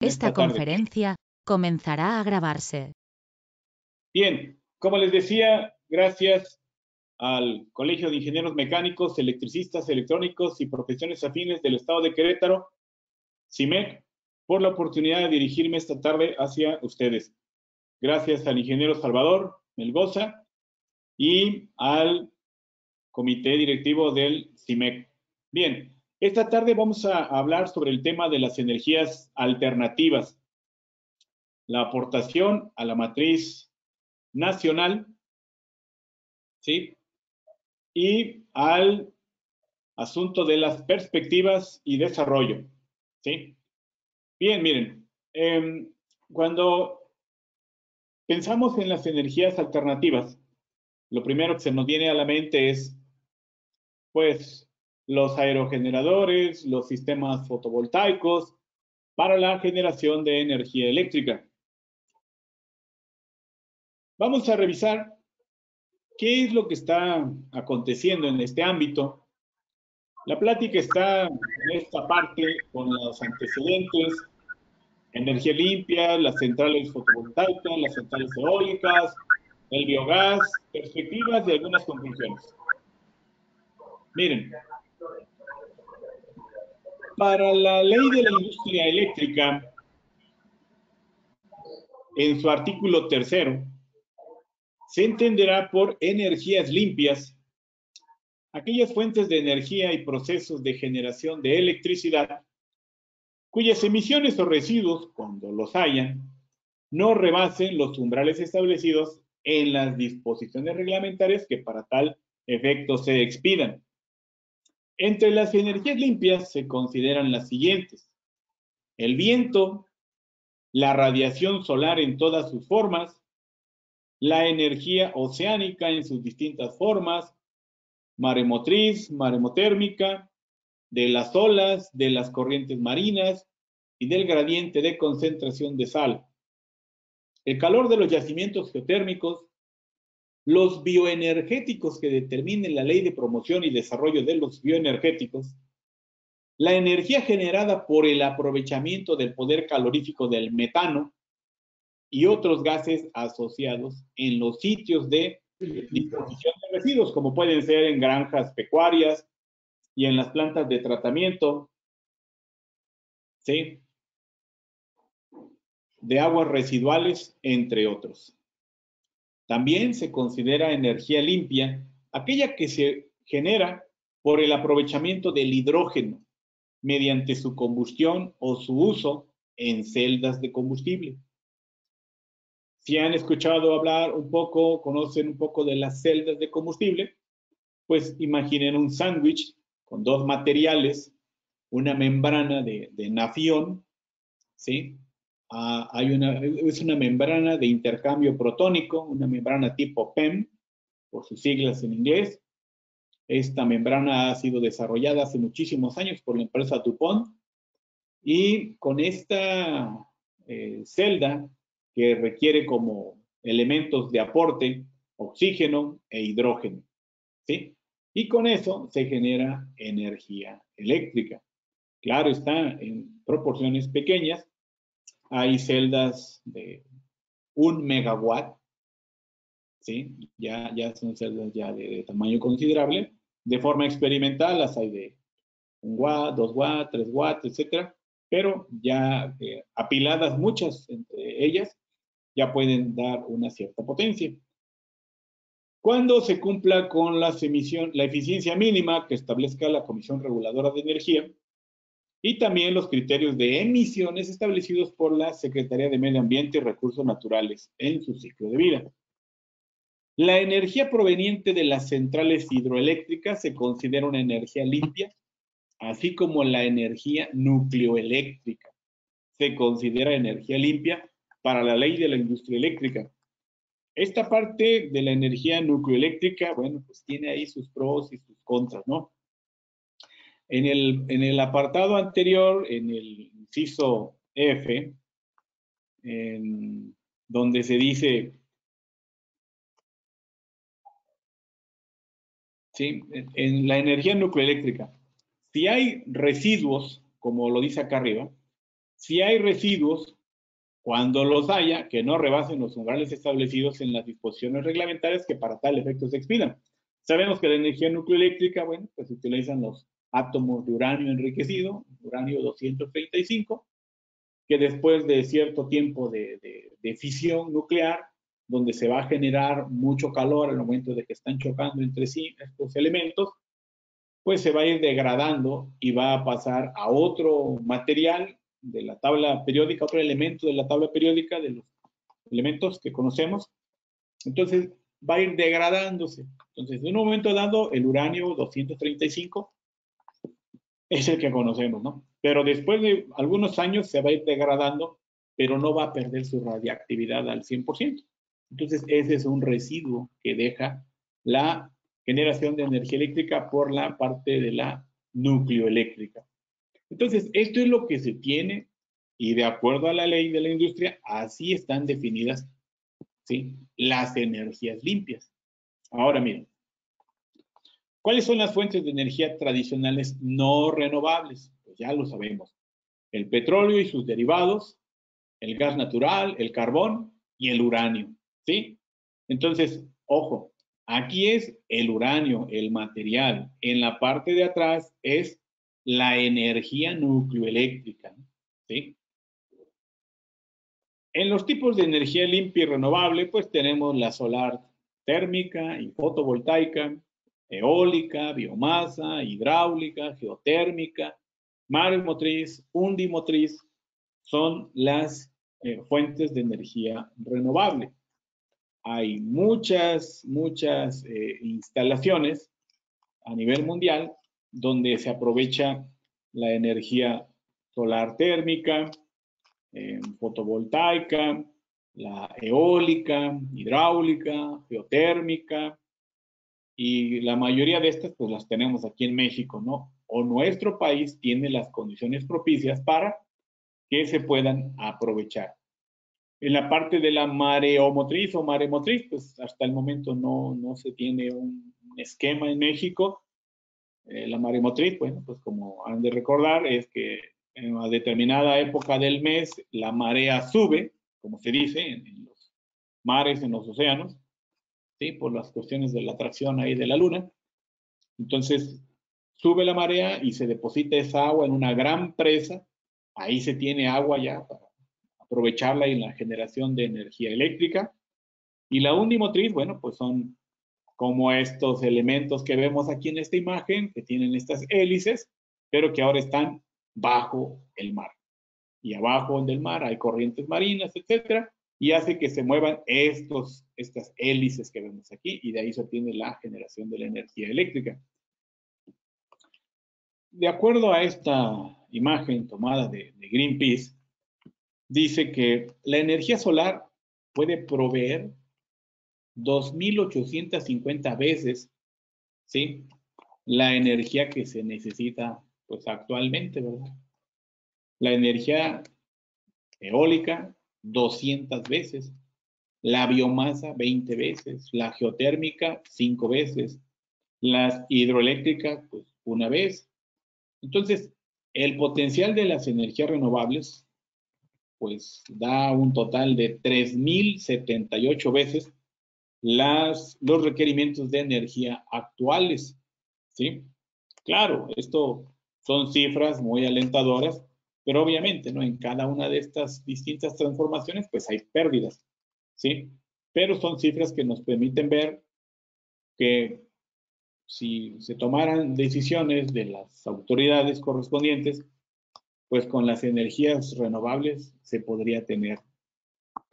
Esta tarde. conferencia comenzará a grabarse. Bien, como les decía, gracias al Colegio de Ingenieros Mecánicos, Electricistas, Electrónicos y Profesiones Afines del Estado de Querétaro, CIMEC, por la oportunidad de dirigirme esta tarde hacia ustedes. Gracias al ingeniero Salvador Melgoza y al comité directivo del CIMEC. Bien, esta tarde vamos a hablar sobre el tema de las energías alternativas, la aportación a la matriz nacional, ¿sí? Y al asunto de las perspectivas y desarrollo, ¿sí? Bien, miren, cuando pensamos en las energías alternativas, lo primero que se nos viene a la mente es, pues, los aerogeneradores, los sistemas fotovoltaicos para la generación de energía eléctrica. Vamos a revisar qué es lo que está aconteciendo en este ámbito. La plática está en esta parte con los antecedentes, energía limpia, las centrales fotovoltaicas, las centrales eólicas, el biogás, perspectivas y algunas conclusiones. Miren, para la ley de la industria eléctrica, en su artículo 3, se entenderá por energías limpias aquellas fuentes de energía y procesos de generación de electricidad cuyas emisiones o residuos, cuando los hayan, no rebasen los umbrales establecidos en las disposiciones reglamentarias que para tal efecto se expidan. Entre las energías limpias se consideran las siguientes: el viento, la radiación solar en todas sus formas, la energía oceánica en sus distintas formas, maremotriz, maremotérmica, de las olas, de las corrientes marinas y del gradiente de concentración de sal. El calor de los yacimientos geotérmicos, los bioenergéticos que determinen la ley de promoción y desarrollo de los bioenergéticos, la energía generada por el aprovechamiento del poder calorífico del metano y otros gases asociados en los sitios de disposición de residuos, como pueden ser en granjas pecuarias y en las plantas de tratamiento, ¿sí?, de aguas residuales, entre otros. También se considera energía limpia aquella que se genera por el aprovechamiento del hidrógeno mediante su combustión o su uso en celdas de combustible. Si han escuchado hablar un poco, conocen un poco de las celdas de combustible, pues imaginen un sándwich con dos materiales, una membrana de nafión, ¿sí? Es una membrana de intercambio protónico, una membrana tipo PEM, por sus siglas en inglés. Esta membrana ha sido desarrollada hace muchísimos años por la empresa DuPont, y con esta celda que requiere como elementos de aporte oxígeno e hidrógeno, ¿sí? Y con eso se genera energía eléctrica. Claro, está en proporciones pequeñas. Hay celdas de 1 megawatt, ¿sí? Ya son celdas ya de tamaño considerable. De forma experimental las hay de 1 watt, 2 watt, 3 watts, etcétera. Pero ya apiladas muchas entre ellas, ya pueden dar una cierta potencia. Cuando se cumpla con la eficiencia mínima que establezca la Comisión Reguladora de Energía y también los criterios de emisiones establecidos por la Secretaría de Medio Ambiente y Recursos Naturales en su ciclo de vida. La energía proveniente de las centrales hidroeléctricas se considera una energía limpia, así como la energía nucleoeléctrica se considera energía limpia para la ley de la industria eléctrica. Esta parte de la energía nucleoeléctrica, bueno, pues tiene ahí sus pros y sus contras, ¿no? En el apartado anterior, en el inciso F, donde se dice, ¿sí?, en la energía nucleoeléctrica, si hay residuos, como lo dice acá arriba, Si hay residuos, cuando los haya, que no rebasen los umbrales establecidos en las disposiciones reglamentarias que para tal efecto se expidan. Sabemos que la energía nucleoeléctrica, bueno, pues se utilizan los átomos de uranio enriquecido, uranio 235, que después de cierto tiempo de fisión nuclear, donde se va a generar mucho calor al momento de que están chocando entre sí estos elementos, pues se va a ir degradando y va a pasar a otro material de la tabla periódica, otro elemento de la tabla periódica de los elementos que conocemos. Entonces va a ir degradándose. Entonces, en un momento dado, el uranio 235 es el que conocemos, ¿no? Pero después de algunos años se va a ir degradando, pero no va a perder su radiactividad al 100%. Entonces, ese es un residuo que deja la generación de energía eléctrica por la parte de la nucleoeléctrica. Entonces, esto es lo que se tiene y de acuerdo a la ley de la industria, así están definidas, ¿sí?, las energías limpias. Ahora, miren, ¿cuáles son las fuentes de energía tradicionales no renovables? Pues ya lo sabemos. El petróleo y sus derivados, el gas natural, el carbón y el uranio, ¿sí? Entonces, ojo, aquí es el uranio, el material. En la parte de atrás es la energía nucleoeléctrica, ¿sí? En los tipos de energía limpia y renovable, pues tenemos la solar térmica y fotovoltaica, eólica, biomasa, hidráulica, geotérmica, maremotriz, undimotriz, son las fuentes de energía renovable. Hay muchas instalaciones a nivel mundial donde se aprovecha la energía solar térmica, fotovoltaica, la eólica, hidráulica, geotérmica, y la mayoría de estas pues las tenemos aquí en México, ¿no? O nuestro país tiene las condiciones propicias para que se puedan aprovechar. En la parte de la mareomotriz o maremotriz, pues hasta el momento no se tiene un esquema en México. La maremotriz, bueno, pues como han de recordar, es que en una determinada época del mes la marea sube, como se dice, en los mares, en los océanos, ¿sí?, por las cuestiones de la atracción ahí de la luna. Entonces, sube la marea y se deposita esa agua en una gran presa. Ahí se tiene agua ya para aprovecharla en la generación de energía eléctrica. Y la undimotriz, bueno, pues son como estos elementos que vemos aquí en esta imagen, que tienen estas hélices, pero que ahora están bajo el mar. Y abajo del mar hay corrientes marinas, etcétera, y hace que se muevan estas hélices que vemos aquí, y de ahí se obtiene la generación de la energía eléctrica. De acuerdo a esta imagen tomada de Greenpeace, dice que la energía solar puede proveer 2.850 veces, ¿sí?, la energía que se necesita pues actualmente, ¿verdad? La energía eólica 200 veces, la biomasa 20 veces, la geotérmica 5 veces, las hidroeléctricas pues una vez. Entonces, el potencial de las energías renovables pues da un total de 3.078 veces los requerimientos de energía actuales, ¿sí? Claro, esto son cifras muy alentadoras, pero obviamente, ¿no?, en cada una de estas distintas transformaciones, pues hay pérdidas, ¿sí? Pero son cifras que nos permiten ver que si se tomaran decisiones de las autoridades correspondientes, pues con las energías renovables se podría tener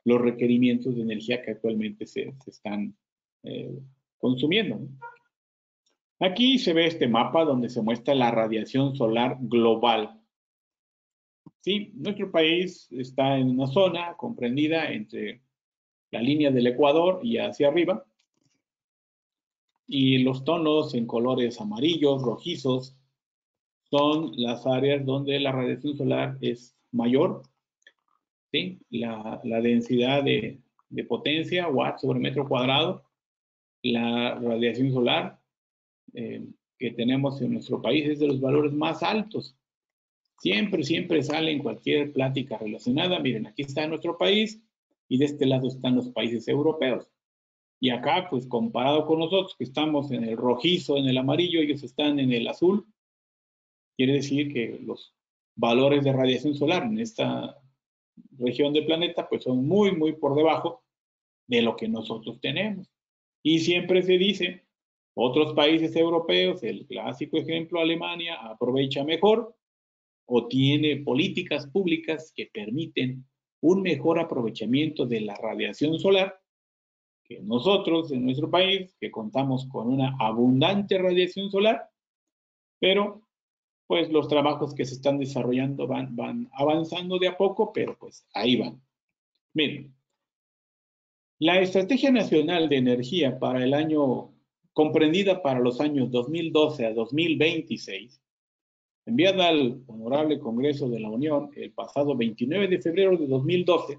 los requerimientos de energía que actualmente se están consumiendo, ¿no? Aquí se ve este mapa donde se muestra la radiación solar global. Sí, nuestro país está en una zona comprendida entre la línea del Ecuador y hacia arriba, y los tonos en colores amarillos, rojizos, son las áreas donde la radiación solar es mayor, ¿sí? La densidad de potencia, watts sobre metro cuadrado, la radiación solar que tenemos en nuestro país es de los valores más altos. Siempre sale en cualquier plática relacionada. Miren, aquí está nuestro país y de este lado están los países europeos. Y acá, pues comparado con nosotros, que estamos en el rojizo, en el amarillo, ellos están en el azul, quiere decir que los valores de radiación solar en esta región del planeta, pues son muy por debajo de lo que nosotros tenemos. Y siempre se dice, otros países europeos, el clásico ejemplo Alemania, aprovecha mejor o tiene políticas públicas que permiten un mejor aprovechamiento de la radiación solar que nosotros en nuestro país, que contamos con una abundante radiación solar, pero pues los trabajos que se están desarrollando van avanzando de a poco, pero pues ahí van. Miren, la Estrategia Nacional de Energía para el año, comprendida para los años 2012 a 2026, enviada al Honorable Congreso de la Unión el pasado 29 de febrero de 2012,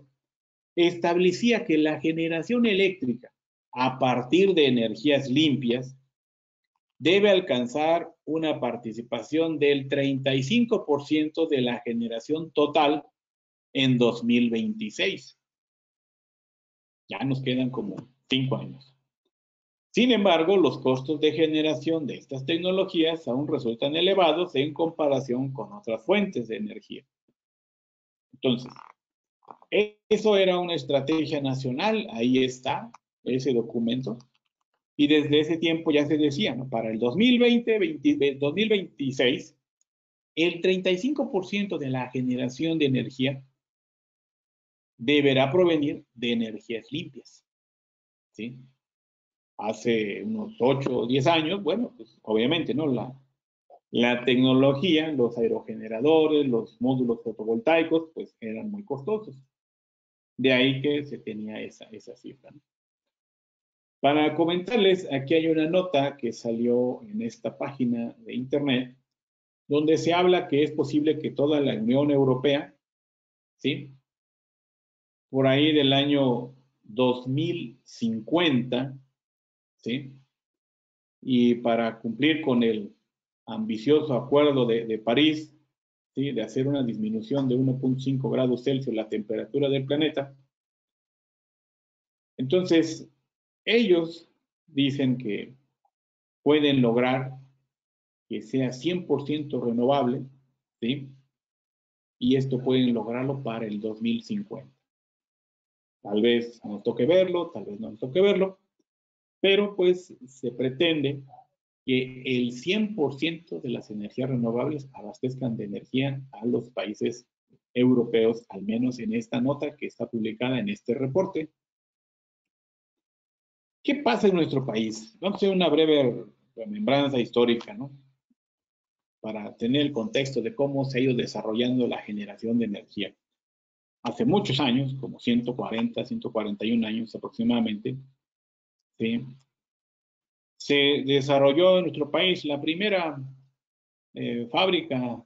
establecía que la generación eléctrica a partir de energías limpias debe alcanzar una participación del 35% de la generación total en 2026. Ya nos quedan como 5 años. Sin embargo, los costos de generación de estas tecnologías aún resultan elevados en comparación con otras fuentes de energía. Entonces, eso era una estrategia nacional, ahí está ese documento. Y desde ese tiempo ya se decía, ¿no? Para el 2026, el 35% de la generación de energía deberá provenir de energías limpias, ¿sí? Hace unos 8 o 10 años, bueno, pues obviamente, ¿no? La tecnología, los aerogeneradores, los módulos fotovoltaicos, pues eran muy costosos. De ahí que se tenía esa cifra, ¿no? Para comentarles, aquí hay una nota que salió en esta página de internet, donde se habla que es posible que toda la Unión Europea, ¿sí? Por ahí del año 2050, ¿sí? Y para cumplir con el ambicioso acuerdo de París, ¿sí? De hacer una disminución de 1.5 grados Celsius la temperatura del planeta. Entonces, ellos dicen que pueden lograr que sea 100% renovable, ¿sí? Y esto pueden lograrlo para el 2050. Tal vez nos toque verlo, tal vez no nos toque verlo, pero pues se pretende que el 100% de las energías renovables abastezcan de energía a los países europeos, al menos en esta nota que está publicada en este reporte. ¿Qué pasa en nuestro país? Vamos a hacer una breve remembranza histórica, ¿no? Para tener el contexto de cómo se ha ido desarrollando la generación de energía. Hace muchos años, como 140, 141 años aproximadamente, ¿sí? Se desarrolló en nuestro país la primera fábrica,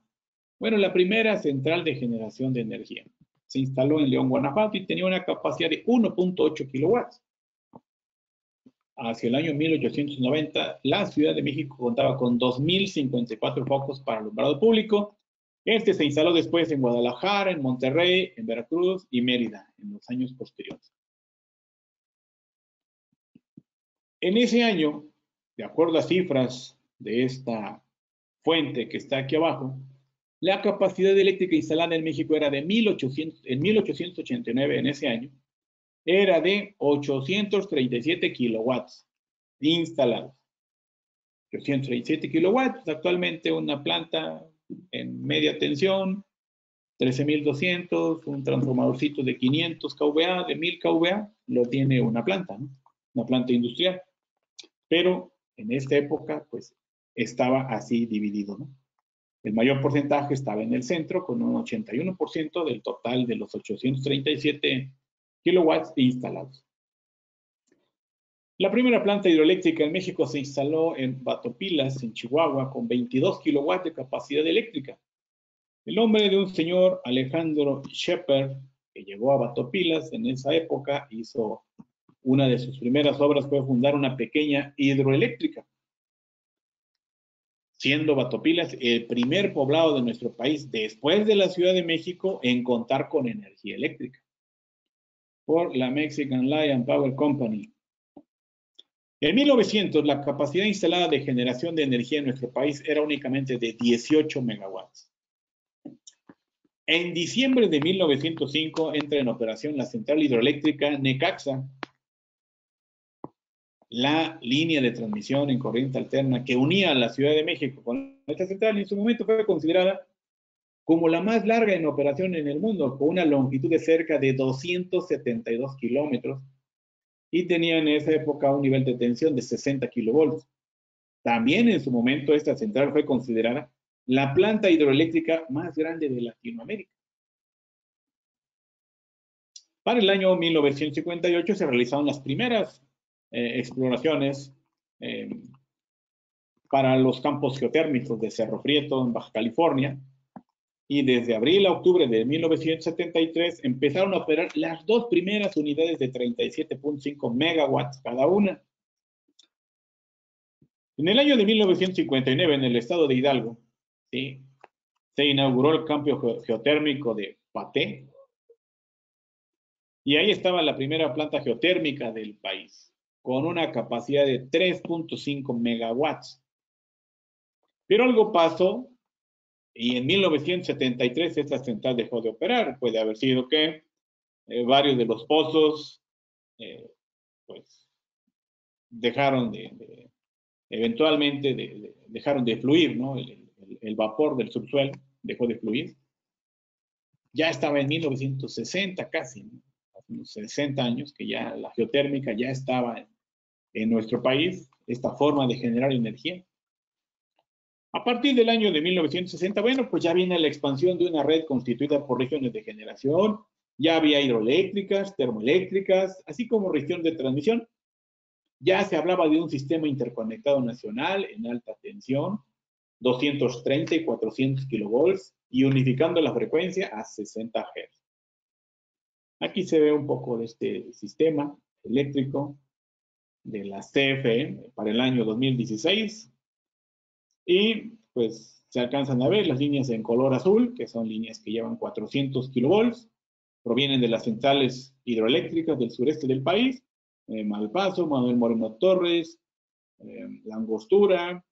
bueno, la primera central de generación de energía. Se instaló en León, Guanajuato y tenía una capacidad de 1.8 kilowatts. Hacia el año 1890, la Ciudad de México contaba con 2.054 focos para alumbrado público. Este se instaló después en Guadalajara, en Monterrey, en Veracruz y Mérida en los años posteriores. En ese año, de acuerdo a cifras de esta fuente que está aquí abajo, la capacidad eléctrica instalada en México era de en 1889, en ese año, era de 837 kilowatts instalados. 837 kilowatts, actualmente una planta en media tensión, 13.200, un transformadorcito de 500 kVA, de 1000 kVA, lo tiene una planta, ¿no? Una planta industrial. Pero en esta época, pues, estaba así dividido, ¿no? El mayor porcentaje estaba en el centro, con un 81% del total de los 837 kilowatts instalados. La primera planta hidroeléctrica en México se instaló en Batopilas, en Chihuahua, con 22 kilowatts de capacidad eléctrica. El nombre de un señor, Alejandro Shepherd, que llegó a Batopilas en esa época, hizo una de sus primeras obras fue fundar una pequeña hidroeléctrica. siendo Batopilas el primer poblado de nuestro país, después de la Ciudad de México, en contar con energía eléctrica, por la Mexican Lion Power Company. En 1900, la capacidad instalada de generación de energía en nuestro país era únicamente de 18 megawatts. En diciembre de 1905 entra en operación la central hidroeléctrica Necaxa, la línea de transmisión en corriente alterna que unía a la Ciudad de México con esta central. En su momento fue considerada como la más larga en operación en el mundo, con una longitud de cerca de 272 kilómetros y tenía en esa época un nivel de tensión de 60 kilovolts. También en su momento esta central fue considerada la planta hidroeléctrica más grande de Latinoamérica. Para el año 1958 se realizaron las primeras exploraciones para los campos geotérmicos de Cerro Prieto en Baja California, y desde abril a octubre de 1973 empezaron a operar las dos primeras unidades de 37.5 megawatts cada una. En el año de 1959, en el estado de Hidalgo, ¿sí?, se inauguró el campo geotérmico de Paté, y ahí estaba la primera planta geotérmica del país, con una capacidad de 3.5 megawatts. Pero algo pasó, y en 1973 esta central dejó de operar. Puede haber sido que varios de los pozos pues dejaron eventualmente dejaron de fluir, ¿no? El vapor del subsuelo dejó de fluir. Ya estaba en 1960 casi, ¿no? Hace unos 60 años que ya la geotérmica ya estaba en nuestro país, esta forma de generar energía. A partir del año de 1960, bueno, pues ya viene la expansión de una red constituida por regiones de generación, ya había hidroeléctricas, termoeléctricas, así como regiones de transmisión. Ya se hablaba de un sistema interconectado nacional en alta tensión, 230 y 400 kilovolts, y unificando la frecuencia a 60 Hz. Aquí se ve un poco de este sistema eléctrico de la CFE para el año 2016. Y pues se alcanzan a ver las líneas en color azul, que son líneas que llevan 400 kilovolts, provienen de las centrales hidroeléctricas del sureste del país, Malpaso, Manuel Moreno Torres, La Angostura,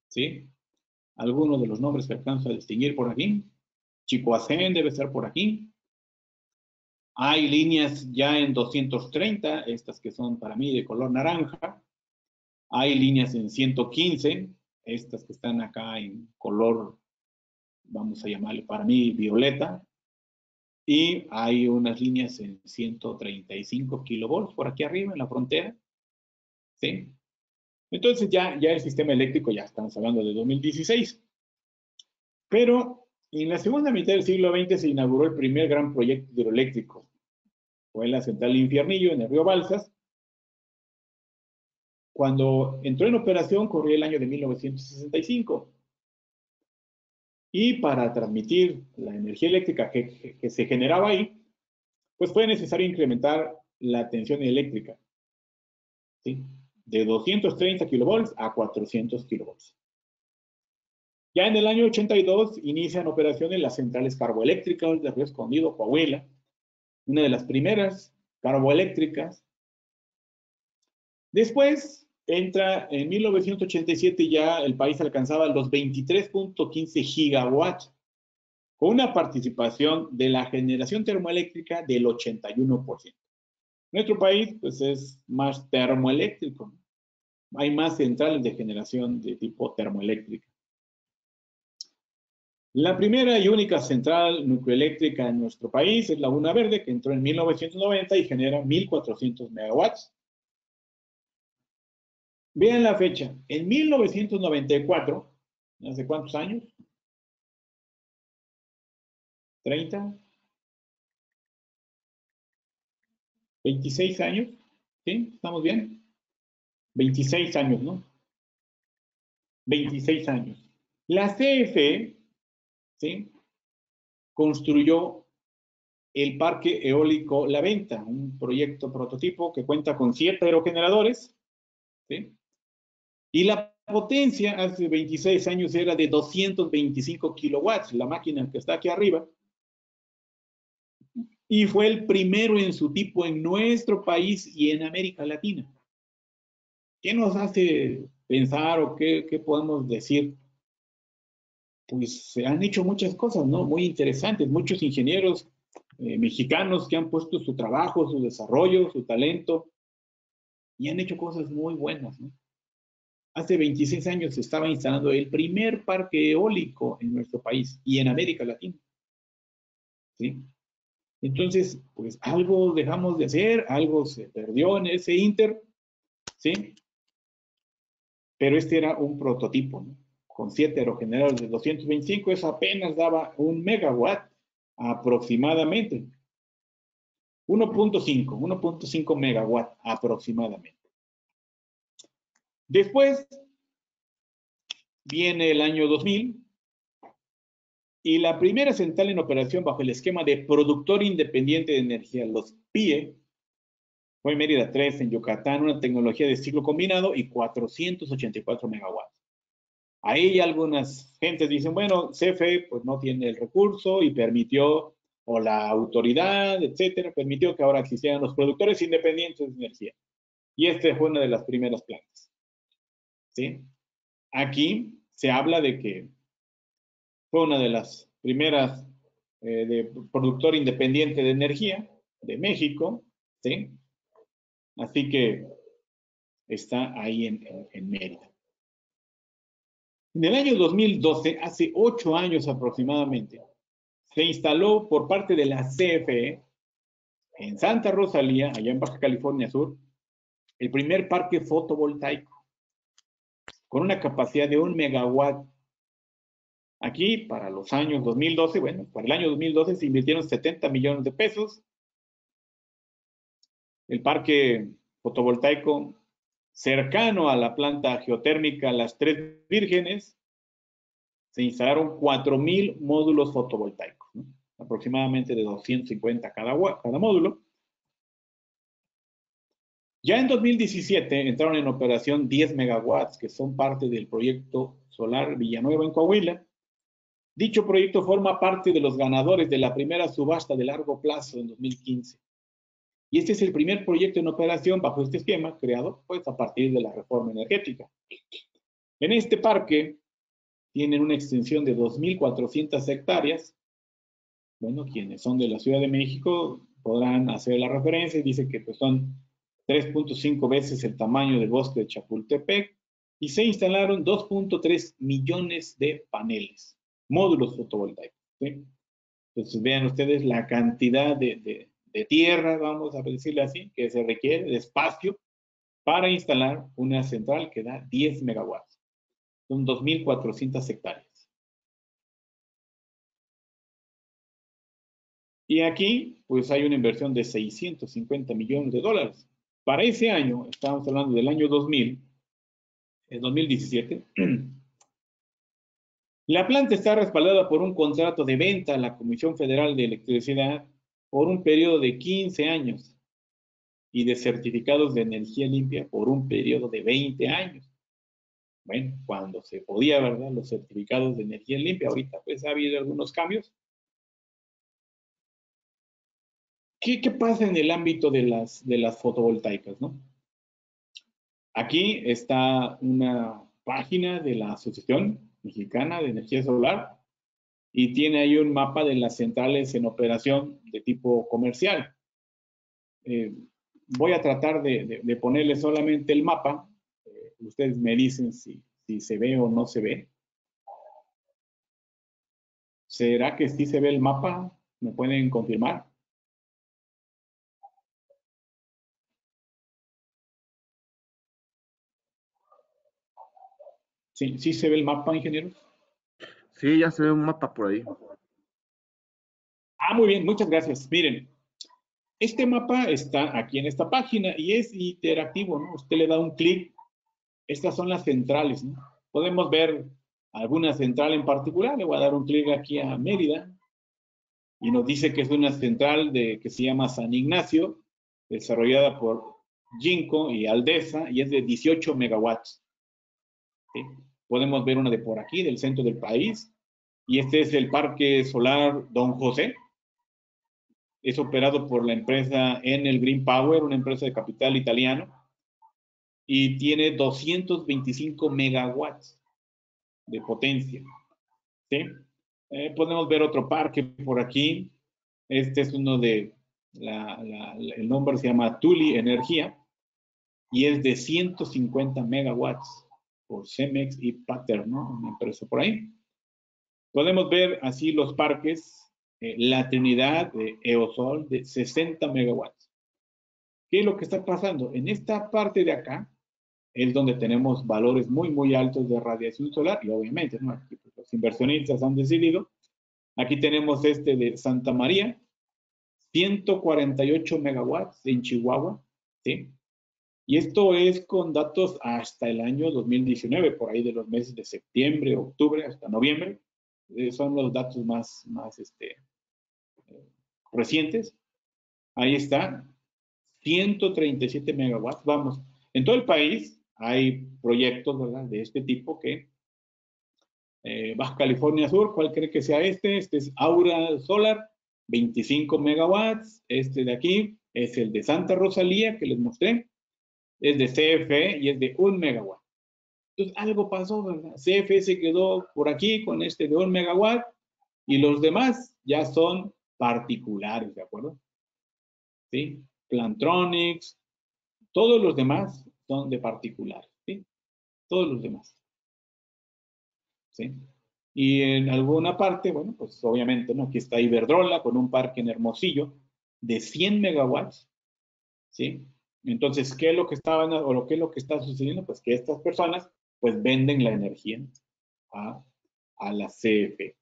¿sí? Algunos de los nombres que alcanzo a distinguir por aquí. Chicoacén debe estar por aquí. Hay líneas ya en 230, estas que son para mí de color naranja. Hay líneas en 115, estas que están acá en color, vamos a llamarle para mí violeta. Y hay unas líneas en 135 kilovolts por aquí arriba en la frontera. ¿Sí? Entonces ya el sistema eléctrico, ya estamos hablando de 2016. Pero en la segunda mitad del siglo XX se inauguró el primer gran proyecto hidroeléctrico. Fue la central Infiernillo en el río Balsas. Cuando entró en operación corría el año de 1965. Y para transmitir la energía eléctrica que se generaba ahí, pues fue necesario incrementar la tensión eléctrica, ¿sí?, de 230 kilovolts a 400 kilovolts. Ya en el año 82 inician operaciones las centrales carboeléctricas de Río Escondido, Coahuila, una de las primeras carboeléctricas. Después entra en 1987, ya el país alcanzaba los 23.15 gigawatts, con una participación de la generación termoeléctrica del 81%. Nuestro país, pues, es más termoeléctrico. Hay más centrales de generación de tipo termoeléctrica. La primera y única central nucleoeléctrica en nuestro país es Laguna Verde, que entró en 1990 y genera 1.400 megawatts. Vean la fecha. En 1994, ¿hace cuántos años? ¿30? ¿26 años? ¿Sí? ¿Estamos bien? 26 años, ¿no? 26 años. La CFE, ¿sí?, construyó el Parque Eólico La Venta, un proyecto prototipo que cuenta con 7 aerogeneradores, ¿sí?, y la potencia hace 26 años era de 225 kilowatts, la máquina que está aquí arriba, y fue el primero en su tipo en nuestro país y en América Latina. ¿Qué nos hace pensar o qué podemos decir? Pues se han hecho muchas cosas, ¿no? Muy interesantes, muchos ingenieros mexicanos que han puesto su trabajo, su desarrollo, su talento, y han hecho cosas muy buenas, ¿no? Hace 26 años se estaba instalando el primer parque eólico en nuestro país y en América Latina, ¿sí? Entonces, pues algo dejamos de hacer, algo se perdió en ese inter, ¿sí? Pero este era un prototipo, ¿no? Con 7 aerogeneradores de 225, eso apenas daba 1 megawatt aproximadamente. 1.5 megawatt aproximadamente. Después viene el año 2000 y la primera central en operación bajo el esquema de productor independiente de energía, los PIE, fue en Mérida 3, en Yucatán, una tecnología de ciclo combinado y 484 megawatts. Ahí algunas gentes dicen, bueno, CFE pues no tiene el recurso y permitió, o la autoridad, etcétera, permitió que ahora existieran los productores independientes de energía. Y esta fue una de las primeras plantas. ¿Sí? Aquí se habla de que fue una de las primeras de productor independiente de energía de México, ¿sí? Así que está ahí en Mérida. En el año 2012, hace 8 años aproximadamente, se instaló por parte de la CFE en Santa Rosalía, allá en Baja California Sur, el primer parque fotovoltaico con una capacidad de 1 megawatt. Aquí, para los años 2012, bueno, para el año 2012 se invirtieron 70 millones de pesos. El parque fotovoltaico cercano a la planta geotérmica Las Tres Vírgenes, se instalaron 4,000 módulos fotovoltaicos, ¿no? Aproximadamente de 250 cada módulo. Ya en 2017 entraron en operación 10 megawatts, que son parte del proyecto solar Villanueva en Coahuila. Dicho proyecto forma parte de los ganadores de la primera subasta de largo plazo en 2015. Y este es el primer proyecto en operación bajo este esquema, creado pues a partir de la reforma energética. En este parque tienen una extensión de 2,400 hectáreas. Bueno, quienes son de la Ciudad de México podrán hacer la referencia y dice que pues, son 3.5 veces el tamaño del bosque de Chapultepec y se instalaron 2.3 millones de paneles, módulos fotovoltaicos, ¿sí? Entonces vean ustedes la cantidad de tierra, vamos a decirle así, que se requiere de espacio para instalar una central que da 10 megawatts. Son 2,400 hectáreas. Y aquí, pues hay una inversión de 650 millones de dólares. Para ese año, estamos hablando del año 2000, el 2017, la planta está respaldada por un contrato de venta a la Comisión Federal de Electricidad por un periodo de 15 años y de certificados de energía limpia por un periodo de 20 años. Bueno, cuando se podía, ¿verdad? Los certificados de energía limpia, ahorita pues ha habido algunos cambios. ¿Qué pasa en el ámbito de las fotovoltaicas, no? Aquí está una página de la Asociación Mexicana de Energía Solar y tiene ahí un mapa de las centrales en operación de tipo comercial. Voy a tratar de ponerle solamente el mapa. Ustedes me dicen si se ve o no se ve. ¿Será que sí se ve el mapa? ¿Me pueden confirmar? Sí, sí se ve el mapa, ingeniero. Sí, ya se ve un mapa por ahí. Ah, muy bien, muchas gracias. Miren, este mapa está aquí en esta página y es interactivo, ¿no? Usted le da un clic. Estas son las centrales, ¿no? Podemos ver alguna central en particular. Le voy a dar un clic aquí a Mérida y nos dice que es una central que se llama San Ignacio, desarrollada por Jinko y Aldesa y es de 18 megawatts. ¿sí? Podemos ver una de por aquí, del centro del país, y este es el Parque Solar Don José. Es operado por la empresa Enel Green Power, una empresa de capital italiano, y tiene 225 megawatts de potencia, ¿sí? Podemos ver otro parque por aquí. Este es uno de, el nombre se llama Tuli Energía, y es de 150 megawatts por Cemex y Pater, ¿no? Una empresa por ahí. Podemos ver así los parques, la Trinidad de Eosol de 60 megawatts. ¿Qué es lo que está pasando? En esta parte de acá es donde tenemos valores muy, muy altos de radiación solar y obviamente, ¿no? Aquí, pues, los inversionistas han decidido. Aquí tenemos este de Santa María, 148 megawatts en Chihuahua, ¿sí? Y esto es con datos hasta el año 2019, por ahí de los meses de septiembre, octubre, hasta noviembre. Son los datos más recientes. Ahí está, 137 megawatts. Vamos, en todo el país hay proyectos, ¿verdad?, de este tipo que Baja California Sur, ¿cuál cree que sea este? Este es Aura Solar, 25 megawatts. Este de aquí es el de Santa Rosalía, que les mostré. Es de CFE y es de 1 megawatt. Entonces, algo pasó, ¿verdad? CFE se quedó por aquí con este de 1 megawatt y los demás ya son particulares, ¿de acuerdo? ¿Sí? Plantronics, todos los demás son de particulares, ¿sí? Todos los demás. ¿Sí? Y en alguna parte, bueno, pues obviamente, ¿no? Aquí está Iberdrola con un parque en Hermosillo de 100 megawatts, ¿sí? Entonces, ¿qué es lo que qué es lo que está sucediendo? Pues que estas personas, pues venden la energía a la CFE.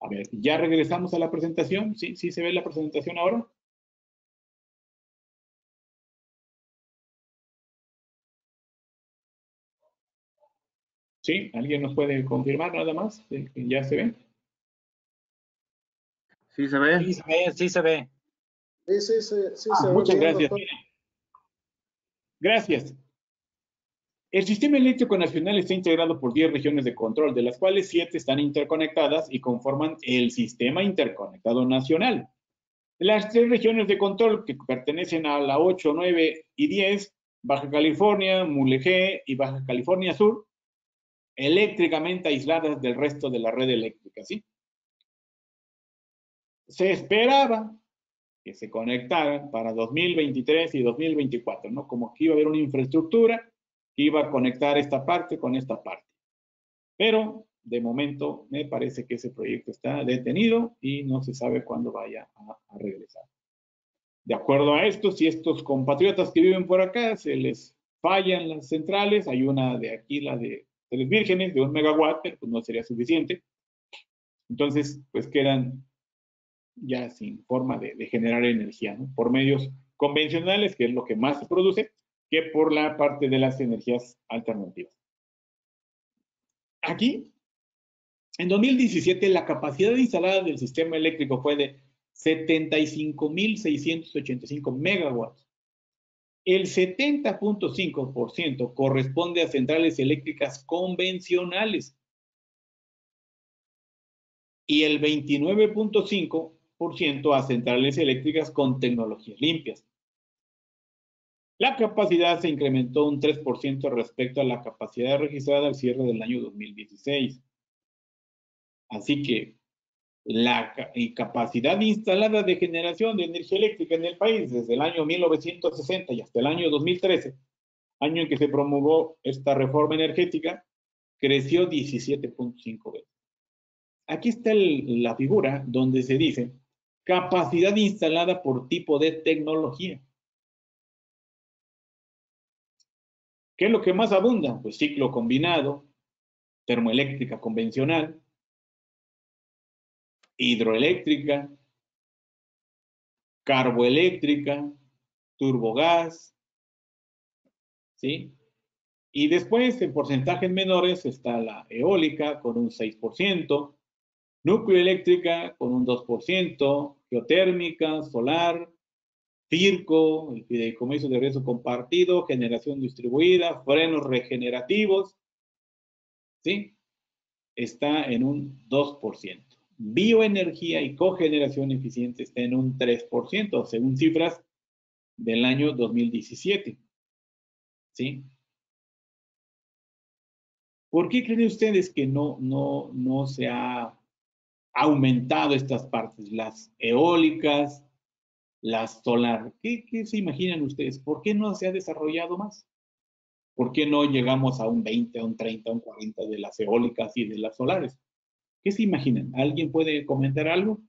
A ver, ya regresamos a la presentación. ¿Sí? ¿Sí se ve la presentación ahora? ¿Sí? ¿Alguien nos puede confirmar nada más que ya se ve? Sí, se ve. Sí se ve, sí se ve. Sí, se ve Muchas bien, gracias. doctor. Gracias. El sistema eléctrico nacional está integrado por 10 regiones de control, de las cuales 7 están interconectadas y conforman el Sistema Interconectado Nacional. Las 3 regiones de control que pertenecen a la 8, 9 y 10, Baja California, Mulegé y Baja California Sur, eléctricamente aisladas del resto de la red eléctrica, ¿sí? Se esperaba que se conectaran para 2023 y 2024, ¿no? Como que iba a haber una infraestructura que iba a conectar esta parte con esta parte. Pero de momento me parece que ese proyecto está detenido y no se sabe cuándo vaya a regresar. De acuerdo a esto, si estos compatriotas que viven por acá se les fallan las centrales, hay una de aquí, la de Tres Vírgenes, de 1 megawatt, pero pues no sería suficiente. Entonces, pues quedan ya sin forma de generar energía, ¿no? Por medios convencionales, que es lo que más se produce, que por la parte de las energías alternativas. Aquí, en 2017, la capacidad instalada del sistema eléctrico fue de 75.685 megawatts. El 70.5% corresponde a centrales eléctricas convencionales y el 29.5% a centrales eléctricas con tecnologías limpias. La capacidad se incrementó un 3% respecto a la capacidad registrada al cierre del año 2016. Así que la capacidad instalada de generación de energía eléctrica en el país desde el año 1960 y hasta el año 2013, año en que se promulgó esta reforma energética, creció 17.5 veces. Aquí está la figura donde se dice capacidad instalada por tipo de tecnología. ¿Qué es lo que más abunda? Pues ciclo combinado, termoeléctrica convencional, hidroeléctrica, carboeléctrica, turbogás, ¿sí? Y después, en porcentajes menores, está la eólica con un 6%, núcleo eléctrica con un 2%, geotérmica, solar, FIRCO, el fideicomiso de riesgo compartido, generación distribuida, frenos regenerativos, ¿sí? Está en un 2%. Bioenergía y cogeneración eficiente está en un 3%, según cifras del año 2017, ¿sí? ¿Por qué creen ustedes que no se ha aumentado estas partes? Las eólicas, las solar. ¿Qué se imaginan ustedes? ¿Por qué no se ha desarrollado más? ¿Por qué no llegamos a un 20, a un 30, a un 40 de las eólicas y de las solares? ¿Qué se imaginan? ¿Alguien puede comentar algo?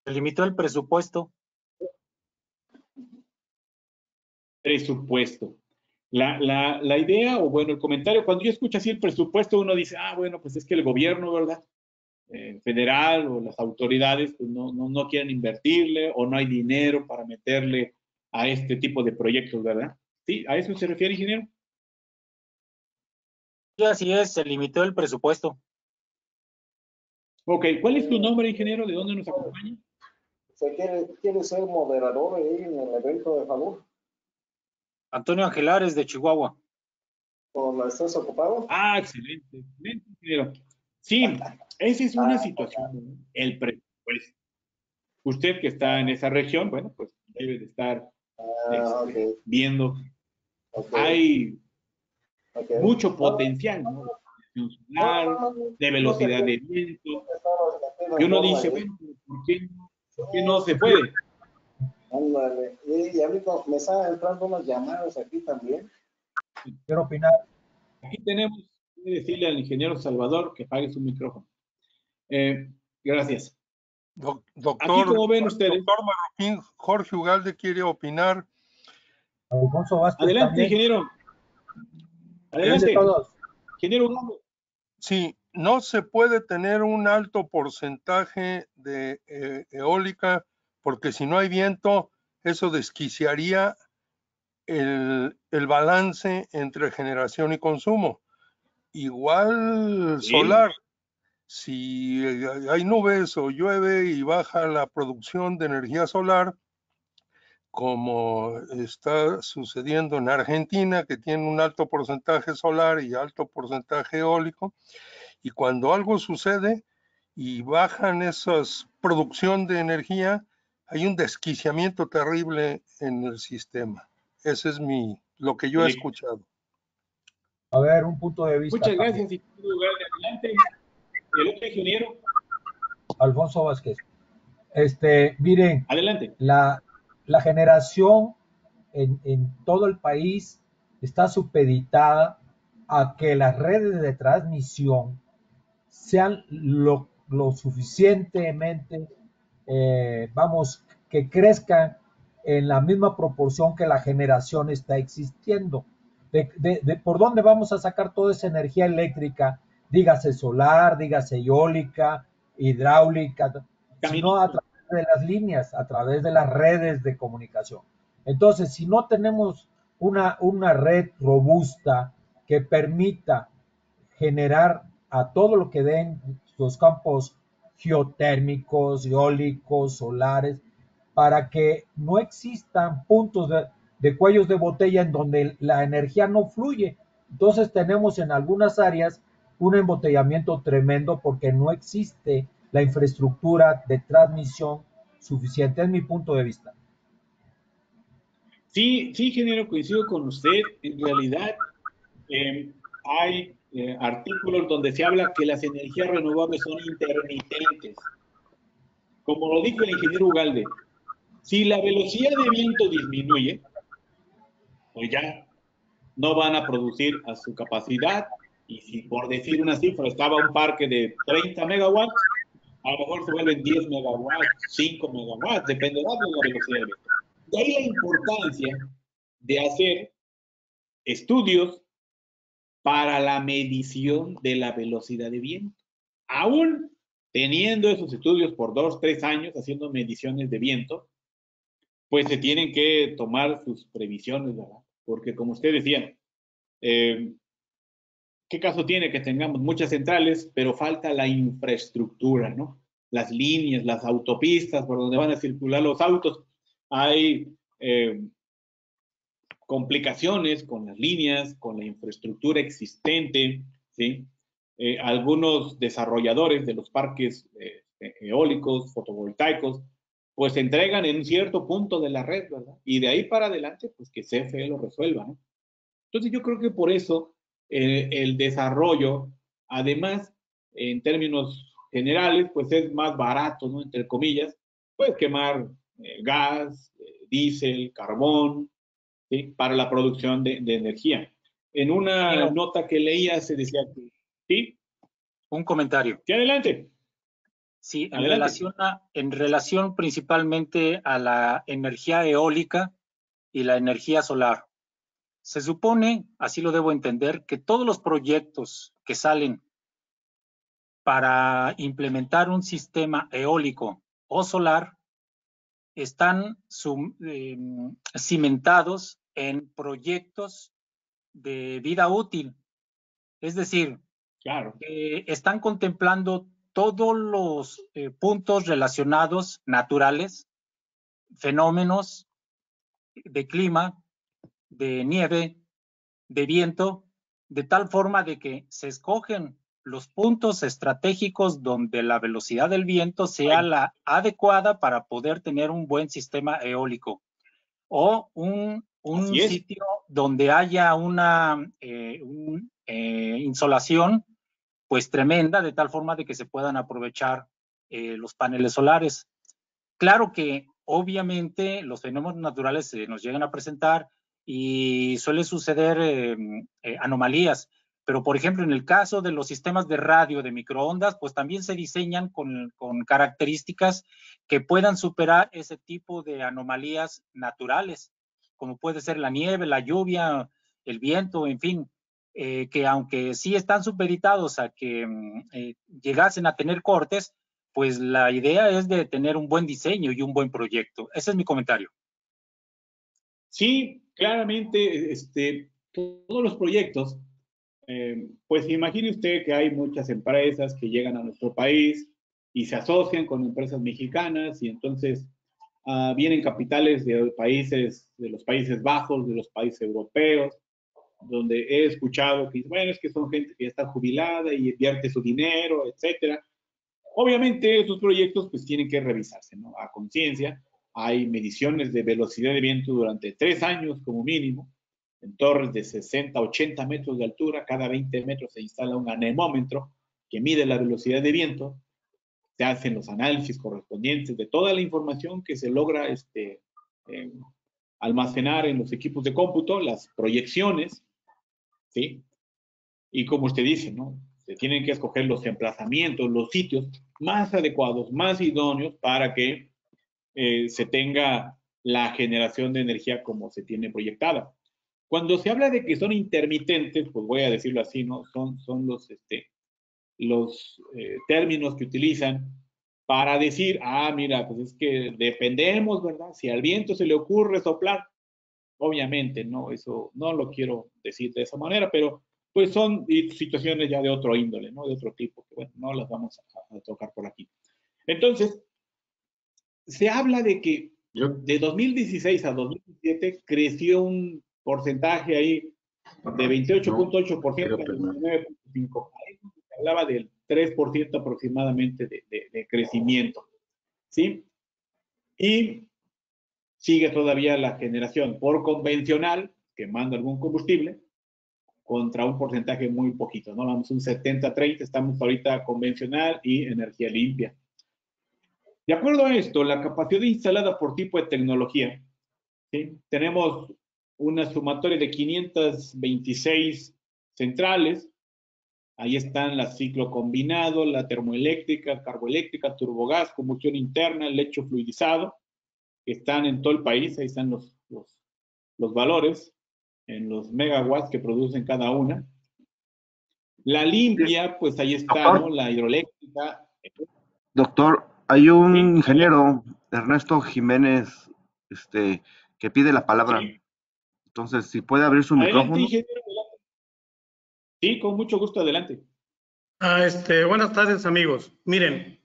Se limitó el presupuesto. Presupuesto. La idea, o bueno, el comentario, cuando yo escucho así el presupuesto, uno dice, ah, bueno, pues es que el gobierno, ¿verdad? Federal o las autoridades pues no quieren invertirle o no hay dinero para meterle a este tipo de proyectos, ¿verdad? ¿Sí? ¿A eso se refiere, ingeniero? Sí, así es, se limitó el presupuesto. Ok, ¿cuál es tu nombre, ingeniero? ¿De dónde nos acompaña? ¿Se quiere ser moderador ahí en el evento de Jalur? Antonio Angelares de Chihuahua. ¿O la estás ocupado? Ah, excelente, excelente, ingeniero. Sí, esa es una situación, ¿no? El presupuesto. Usted que está en esa región, bueno, pues debe de estar Ok, viendo. ok, Hay ok. mucho potencial, ¿no? De energía solar, de velocidad de viento, que uno dice, bueno, ¿por qué no se puede? Ándale. Y a mí me están entrando unas llamadas aquí también. Quiero opinar. Aquí tenemos que decirle al ingeniero Salvador que apague su micrófono. Gracias. Aquí, como ven ustedes. Doctor Marroquín, Jorge Ugalde quiere opinar. Alfonso Vázquez Adelante, también. ingeniero. De Adelante. todos. Ingeniero Ugalde. Sí, no se puede tener un alto porcentaje de eólica porque si no hay viento, eso desquiciaría el balance entre generación y consumo. Igual Sí. solar, si hay nubes o llueve y baja la producción de energía solar, como está sucediendo en Argentina, que tiene un alto porcentaje solar y alto porcentaje eólico, y cuando algo sucede y bajan esas producción de energía, hay un desquiciamiento terrible en el sistema. Ese es lo que yo he escuchado. A ver, un punto de vista. Muchas también. gracias, ingeniero Ugalde. Adelante. El otro ingeniero. Alfonso Vázquez. Miren, Adelante. la generación en todo el país está supeditada a que las redes de transmisión sean lo suficientemente, que crezcan en la misma proporción que la generación está existiendo. ¿Por dónde vamos a sacar toda esa energía eléctrica? Dígase solar, dígase eólica, hidráulica, sino a través de las líneas, a través de las redes de comunicación. Entonces, si no tenemos una red robusta que permita generar a todo lo que den los campos geotérmicos, eólicos, solares, para que no existan puntos de cuellos de botella en donde la energía no fluye. Entonces tenemos en algunas áreas un embotellamiento tremendo porque no existe la infraestructura de transmisión suficiente, es mi punto de vista. Sí, ingeniero, coincido con usted. En realidad, hay artículos donde se habla que las energías renovables son intermitentes. Como lo dijo el ingeniero Ugalde, si la velocidad de viento disminuye, pues ya no van a producir a su capacidad. Y si por decir una cifra estaba un parque de 30 megawatts, a lo mejor se vuelven 10 megawatts, 5 megawatts, dependerá de la velocidad de viento. De ahí la importancia de hacer estudios para la medición de la velocidad de viento. Aún teniendo esos estudios por 2, 3 años haciendo mediciones de viento, pues se tienen que tomar sus previsiones, ¿verdad? Porque como usted decía, ¿qué caso tiene que tengamos muchas centrales, pero falta la infraestructura, ¿no? Las líneas, las autopistas por donde van a circular los autos. Hay complicaciones con las líneas, con la infraestructura existente, ¿sí? Algunos desarrolladores de los parques eólicos, fotovoltaicos, pues entregan en un cierto punto de la red, ¿verdad? Y de ahí para adelante, pues que CFE lo resuelva, ¿no? Entonces yo creo que por eso el desarrollo, además, en términos generales, pues es más barato, ¿no? Entre comillas, puedes quemar gas, diésel, carbón, ¿sí? Para la producción de energía. En una nota que leía se decía que, ¿sí? Un comentario. Sí, adelante. Sí, Adelante. en relación principalmente a la energía eólica y la energía solar. Se supone, así lo debo entender, que todos los proyectos que salen para implementar un sistema eólico o solar están cimentados en proyectos de vida útil. Es decir, claro, están contemplando todos los puntos relacionados naturales, fenómenos de clima, de nieve, de viento, de tal forma de que se escogen los puntos estratégicos donde la velocidad del viento sea la adecuada para poder tener un buen sistema eólico o un sitio donde haya una insolación pues tremenda, de tal forma de que se puedan aprovechar los paneles solares. Claro que obviamente los fenómenos naturales se nos llegan a presentar y suele suceder anomalías, pero por ejemplo en el caso de los sistemas de radio de microondas, pues también se diseñan con características que puedan superar ese tipo de anomalías naturales, como puede ser la nieve, la lluvia, el viento, en fin, que aunque sí están supeditados a que llegasen a tener cortes, pues la idea es de tener un buen diseño y un buen proyecto. Ese es mi comentario. Sí, claramente, todos los proyectos, pues imagine usted que hay muchas empresas que llegan a nuestro país y se asocian con empresas mexicanas y entonces vienen capitales de países, de los Países Bajos, de los países europeos, donde he escuchado que, bueno, es que son gente que ya está jubilada y invierte su dinero, etcétera. Obviamente esos proyectos pues tienen que revisarse, ¿no? A conciencia. Hay mediciones de velocidad de viento durante 3 años como mínimo, en torres de 60, 80 metros de altura. Cada 20 metros se instala un anemómetro que mide la velocidad de viento. Se hacen los análisis correspondientes de toda la información que se logra almacenar en los equipos de cómputo, las proyecciones, ¿sí? Y como usted dice, ¿no? Se tienen que escoger los emplazamientos, los sitios más adecuados, más idóneos para que se tenga la generación de energía como se tiene proyectada. Cuando se habla de que son intermitentes, pues voy a decirlo así, ¿no? Son los términos que utilizan para decir, mira, pues es que dependemos, ¿verdad? Si al viento se le ocurre soplar, obviamente, no, eso no lo quiero decir de esa manera, pero pues son situaciones ya de otro índole, ¿no? De otro tipo, que bueno, no las vamos a tocar por aquí. Entonces, se habla de que de 2016 a 2017 creció un porcentaje ahí de 28.8% a 19.5%. Se hablaba del 3% aproximadamente de crecimiento, ¿sí? Y sigue todavía la generación por convencional, quemando algún combustible, contra un porcentaje muy poquito, ¿no? Vamos un 70-30, estamos ahorita convencional y energía limpia. De acuerdo a esto, la capacidad instalada por tipo de tecnología, ¿sí? Tenemos una sumatoria de 526 centrales. Ahí están la ciclo combinado, la termoeléctrica, carboeléctrica, turbogás, combustión interna, lecho fluidizado, que están en todo el país. Ahí están los valores en los megawatts que producen cada una. La limpia, pues ahí está, ¿no? La hidroeléctrica. Doctor, hay un Sí, ingeniero, Ernesto Jiménez, que pide la palabra. sí. Entonces, si puede abrir su Adelante, micrófono. ingeniero, adelante. Sí, con mucho gusto, adelante. Buenas tardes, amigos. Miren,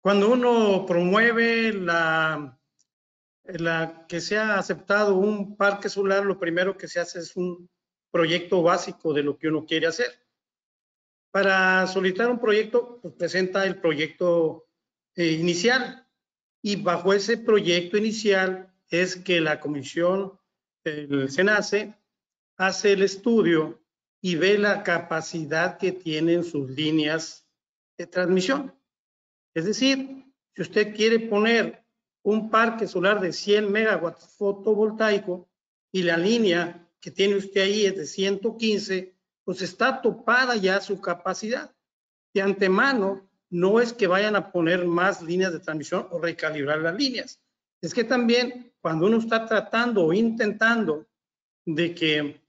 cuando uno promueve que se ha aceptado un parque solar, lo primero que se hace es un proyecto básico de lo que uno quiere hacer. Para solicitar un proyecto, pues presenta el proyecto inicial, y bajo ese proyecto inicial es que la comisión, el SENACE, hace el estudio y ve la capacidad que tienen sus líneas de transmisión. Es decir, si usted quiere poner un parque solar de 100 megawatts fotovoltaico y la línea que tiene usted ahí es de 115, pues está topada ya su capacidad. De antemano, no es que vayan a poner más líneas de transmisión o recalibrar las líneas. Es que también cuando uno está tratando o intentando de que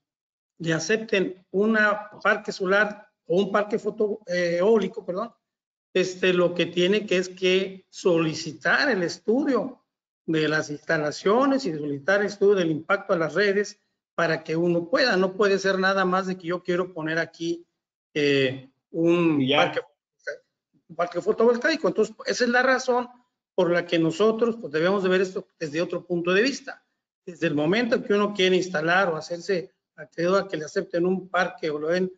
le acepten un parque solar o un parque eólico, perdón, lo que tiene que es que solicitar el estudio de las instalaciones y solicitar el estudio del impacto a las redes para que uno pueda. No puede ser nada más de que yo quiero poner aquí un parque fotovoltaico. Entonces, esa es la razón por la que nosotros pues, debemos de ver esto desde otro punto de vista. Desde el momento que uno quiere instalar o hacerse acreedor a que le acepten un parque o le den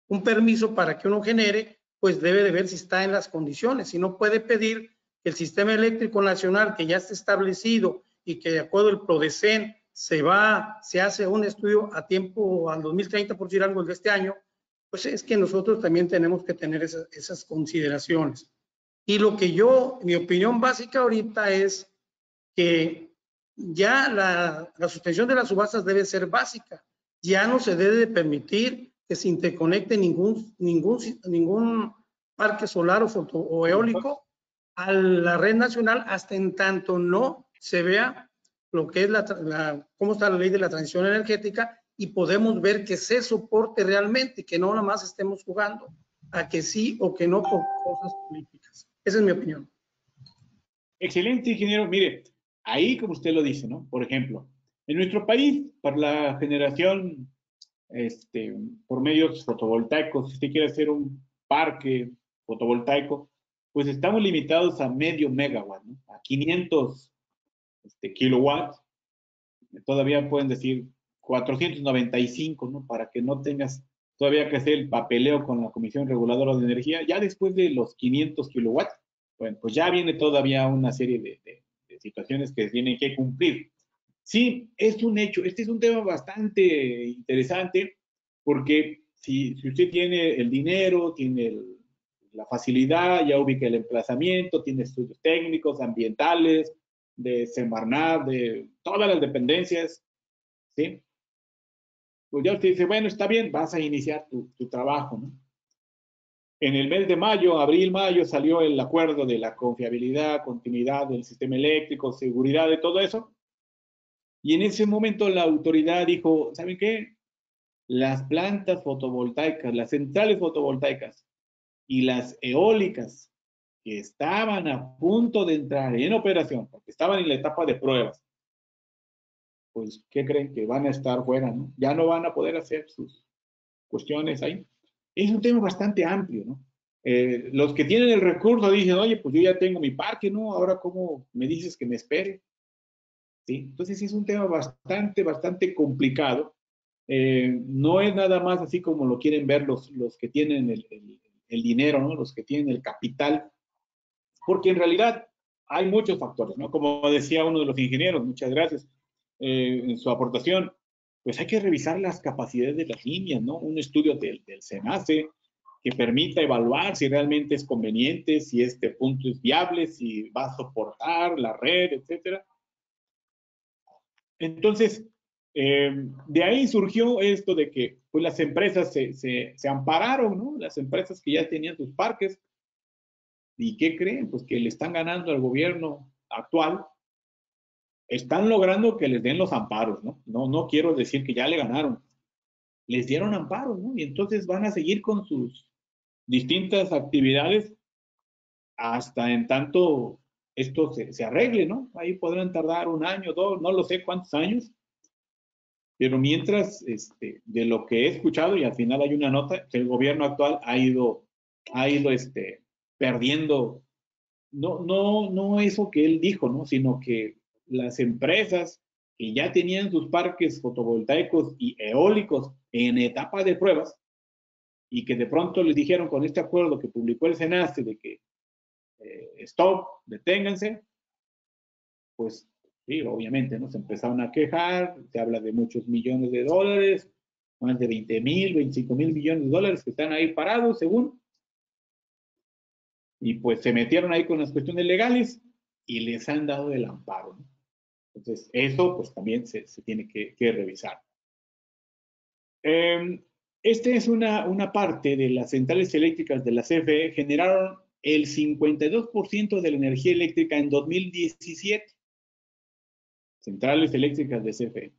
un permiso para que uno genere, pues debe de ver si está en las condiciones. Si no, puede pedir que el sistema eléctrico nacional, que ya está establecido y que de acuerdo al PRODECEN se hace un estudio a tiempo al 2030, por decir algo de este año, pues es que nosotros también tenemos que tener esas consideraciones. Y lo que mi opinión básica ahorita es que ya la suspensión de las subastas debe ser básica. Ya no se debe de permitir que se interconecte ningún parque solar o eólico a la red nacional hasta en tanto no se vea lo que es cómo está la ley de la transición energética y podemos ver que se soporte realmente, que no nada más estemos jugando a que sí o que no por cosas políticas. Esa es mi opinión. Excelente, ingeniero. Mire, ahí como usted lo dice, ¿no? Por ejemplo, en nuestro país, para la generación por medios fotovoltaicos, si usted quiere hacer un parque fotovoltaico, pues estamos limitados a medio megawatt, ¿no? A 500 kilowatts. Todavía pueden decir 495, ¿no? Para que no tengas todavía que hacer el papeleo con la Comisión Reguladora de Energía. Ya después de los 500 kilowatts, bueno, pues ya viene todavía una serie de situaciones que tienen que cumplir. Sí, es un hecho. Este es un tema bastante interesante porque si usted tiene el dinero, tiene la facilidad, ya ubica el emplazamiento, tiene estudios técnicos, ambientales, de Semarnat, de todas las dependencias, ¿sí? Pues ya usted dice, bueno, está bien, vas a iniciar tu trabajo, ¿no? En el mes de mayo, abril-mayo, salió el acuerdo de la confiabilidad, continuidad del sistema eléctrico, seguridad de todo eso. Y en ese momento la autoridad dijo, ¿saben qué? Las plantas fotovoltaicas, las centrales fotovoltaicas y las eólicas que estaban a punto de entrar en operación, porque estaban en la etapa de pruebas, pues, ¿qué creen? Que van a estar fuera, ¿no? Ya no van a poder hacer sus cuestiones ahí. Es un tema bastante amplio, ¿no? Los que tienen el recurso dicen, oye, pues yo ya tengo mi parque, ¿no? Ahora, ¿cómo me dices que me espere? ¿Sí? Entonces, es un tema bastante complicado. No es nada más así como lo quieren ver los que tienen el dinero, ¿no? Los que tienen el capital, porque en realidad hay muchos factores, ¿no? Como decía uno de los ingenieros, muchas gracias, en su aportación, pues hay que revisar las capacidades de las líneas, ¿no? Un estudio del SENACE que permita evaluar si realmente es conveniente, si este punto es viable, si va a soportar la red, etcétera. Entonces, de ahí surgió esto de que pues, las empresas se ampararon, ¿no? Las empresas que ya tenían sus parques. ¿Y qué creen? Pues que le están ganando al gobierno actual. Están logrando que les den los amparos, ¿no? No quiero decir que ya le ganaron. Les dieron amparos, ¿no? Y entonces van a seguir con sus distintas actividades hasta en tanto esto se arregle, ¿no? Ahí podrán tardar un año, dos, no lo sé cuántos años. Pero mientras, de lo que he escuchado, y al final hay una nota, que el gobierno actual ha ido perdiendo no eso que él dijo, ¿no? Sino que las empresas que ya tenían sus parques fotovoltaicos y eólicos en etapa de pruebas y que de pronto les dijeron con este acuerdo que publicó el SENACE de que stop, deténganse, pues sí, obviamente, ¿no? Se empezaron a quejar, se habla de muchos millones de dólares, más de 20,000, 25,000 millones de dólares que están ahí parados, según. Y pues se metieron ahí con las cuestiones legales y les han dado el amparo, ¿no? Entonces, eso pues también se tiene que revisar. Esta es una parte de las centrales eléctricas de la CFE, generaron el 52% de la energía eléctrica en 2017. Centrales eléctricas de CFE.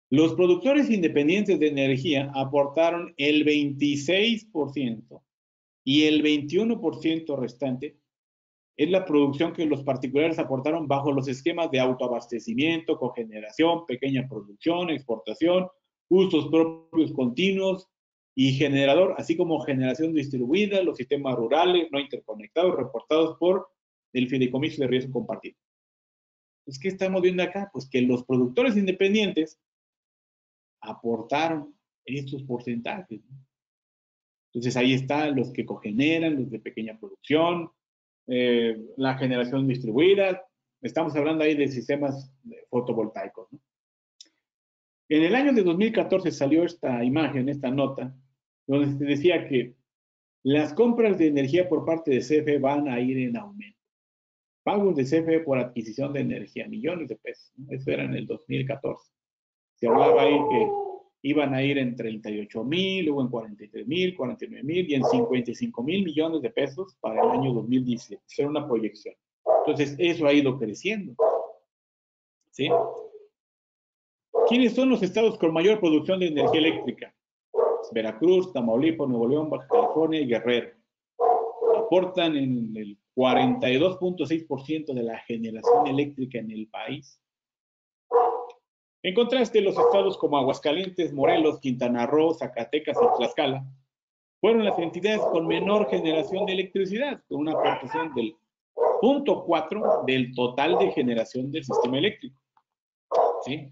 Los productores independientes de energía aportaron el 26% y el 21% restante es la producción que los particulares aportaron bajo los esquemas de autoabastecimiento, cogeneración, pequeña producción, exportación, usos propios continuos y generador, así como generación distribuida, los sistemas rurales no interconectados reportados por el Fideicomiso de Riesgo Compartido. Pues, ¿qué estamos viendo acá? Pues que los productores independientes aportaron estos porcentajes, ¿no? Entonces ahí están los que cogeneran, los de pequeña producción, la generación distribuida. Estamos hablando ahí de sistemas fotovoltaicos, ¿no? En el año de 2014 salió esta imagen, esta nota, donde se decía que las compras de energía por parte de CFE van a ir en aumento. Pagos de CFE por adquisición de energía, millones de pesos, ¿no? Eso era en el 2014. Se hablaba ahí que iban a ir en 38,000, luego en 43,000, 49,000 y en 55,000 millones de pesos para el año 2017. Era una proyección. Entonces, eso ha ido creciendo. ¿Sí? ¿Quiénes son los estados con mayor producción de energía eléctrica? Veracruz, Tamaulipas, Nuevo León, Baja California y Guerrero. Aportan en el 42.6% de la generación eléctrica en el país. En contraste, los estados como Aguascalientes, Morelos, Quintana Roo, Zacatecas y Tlaxcala fueron las entidades con menor generación de electricidad, con una aportación del 0.4 del total de generación del sistema eléctrico. ¿Sí?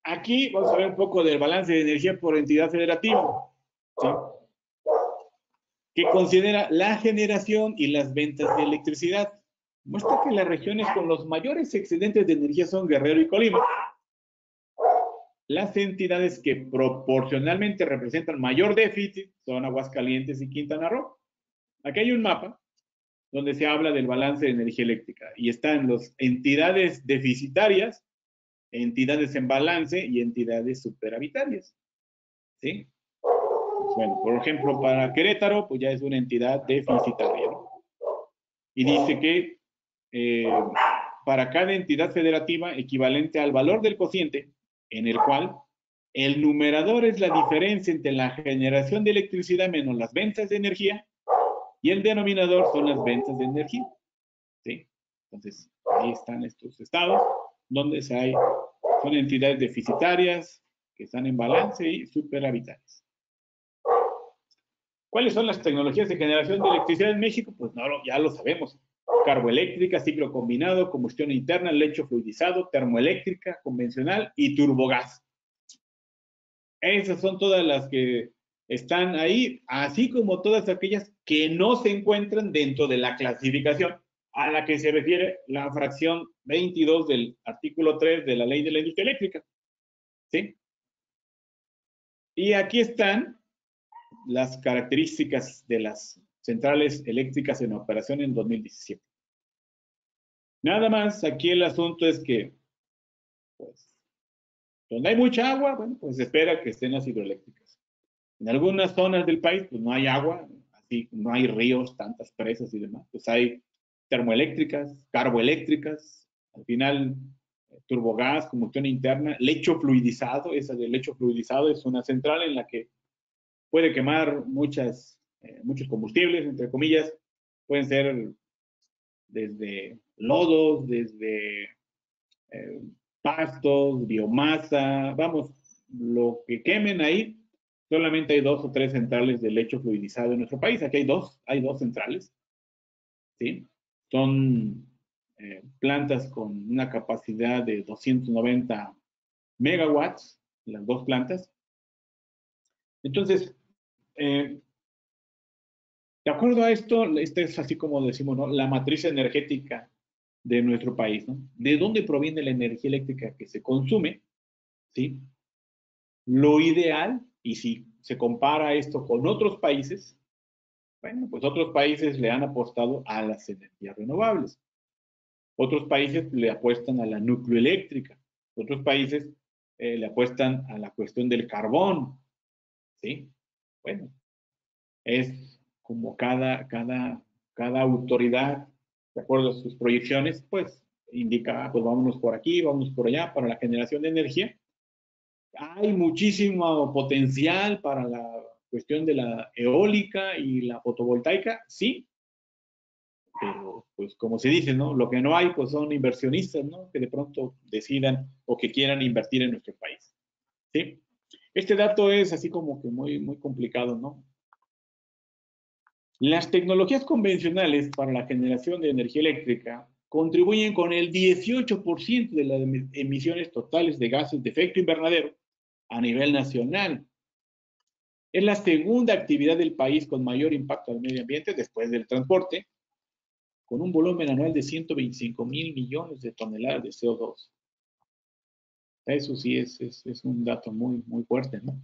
Aquí vamos a ver un poco del balance de energía por entidad federativa, ¿sí? Que considera la generación y las ventas de electricidad. Muestra que las regiones con los mayores excedentes de energía son Guerrero y Colima. Las entidades que proporcionalmente representan mayor déficit son Aguascalientes y Quintana Roo. Aquí hay un mapa donde se habla del balance de energía eléctrica y están las entidades deficitarias, entidades en balance y entidades superavitarias. ¿Sí? Pues bueno, por ejemplo, para Querétaro, pues ya es una entidad deficitaria, ¿no? Y dice que para cada entidad federativa equivalente al valor del cociente, en el cual el numerador es la diferencia entre la generación de electricidad menos las ventas de energía y el denominador son las ventas de energía. ¿Sí? Entonces, ahí están estos estados donde son entidades deficitarias que están en balance y superavitarias. ¿Cuáles son las tecnologías de generación de electricidad en México? Pues no, ya lo sabemos. Carboeléctrica, ciclo combinado, combustión interna, lecho fluidizado, termoeléctrica, convencional y turbogás. Esas son todas las que están ahí, así como todas aquellas que no se encuentran dentro de la clasificación a la que se refiere la fracción 22 del artículo 3 de la Ley de la Industria Eléctrica. ¿Sí? Y aquí están las características de las centrales eléctricas en operación en 2017. Nada más, aquí el asunto es que, pues, donde hay mucha agua, bueno, pues se espera que estén las hidroeléctricas. En algunas zonas del país, pues no hay agua, así no hay ríos, tantas presas y demás. Pues hay termoeléctricas, carboeléctricas, al final turbogás, combustión interna, lecho fluidizado. Esa de lecho fluidizado es una central en la que puede quemar muchos combustibles, entre comillas, pueden ser desde lodos, desde pastos, biomasa, vamos, lo que quemen ahí solamente hay 2 o 3 centrales de lecho fluidizado en nuestro país. Aquí hay dos centrales, ¿sí? Son plantas con una capacidad de 290 megawatts, las 2 plantas. Entonces, de acuerdo a esto, esta es así como decimos, ¿no? La matriz energética de nuestro país, ¿no? ¿De dónde proviene la energía eléctrica que se consume? ¿Sí? Lo ideal, y si se compara esto con otros países, bueno, pues otros países le han apostado a las energías renovables. Otros países le apuestan a la nucleoeléctrica. Otros países le apuestan a la cuestión del carbón. ¿Sí? Bueno, es como cada autoridad, de acuerdo a sus proyecciones, pues indica, pues vámonos por aquí, vámonos por allá para la generación de energía. Hay muchísimo potencial para la cuestión de la eólica y la fotovoltaica, sí, pero pues como se dice, ¿no? Lo que no hay, pues son inversionistas, ¿no? Que de pronto decidan o que quieran invertir en nuestro país, ¿sí? Este dato es así como que muy complicado, ¿no? Las tecnologías convencionales para la generación de energía eléctrica contribuyen con el 18% de las emisiones totales de gases de efecto invernadero a nivel nacional. Es la segunda actividad del país con mayor impacto al medio ambiente después del transporte, con un volumen anual de 125,000 millones de toneladas de CO2. Eso sí es un dato muy fuerte, ¿no?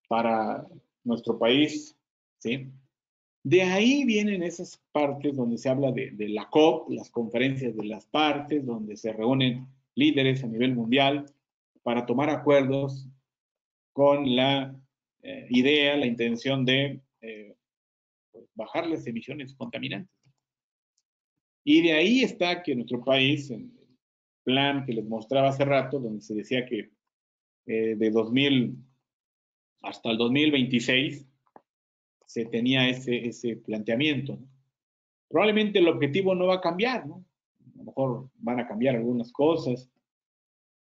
Para nuestro país, ¿sí? De ahí vienen esas partes donde se habla de la COP, las conferencias de las partes, donde se reúnen líderes a nivel mundial para tomar acuerdos con la idea, la intención de bajar las emisiones contaminantes. Y de ahí está que nuestro país, en el plan que les mostraba hace rato, donde se decía que de 2000 hasta el 2026 se tenía ese planteamiento, ¿no? Probablemente el objetivo no va a cambiar, ¿no? A lo mejor van a cambiar algunas cosas,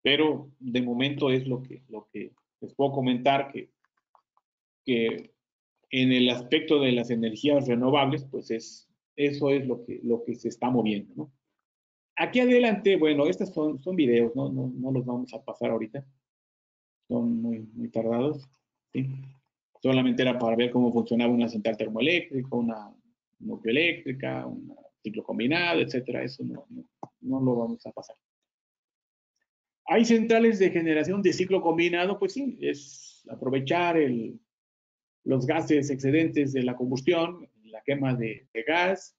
pero de momento es lo que les puedo comentar que en el aspecto de las energías renovables, pues eso es lo que se está moviendo, ¿no? Aquí adelante, bueno, estos son videos, ¿no? No los vamos a pasar ahorita, son muy tardados, ¿sí? Solamente era para ver cómo funcionaba una central termoeléctrica, una nucleoeléctrica, un ciclo combinado, etcétera. Eso no lo vamos a pasar. Hay centrales de generación de ciclo combinado, pues sí, es aprovechar los gases excedentes de la combustión, la quema de gas,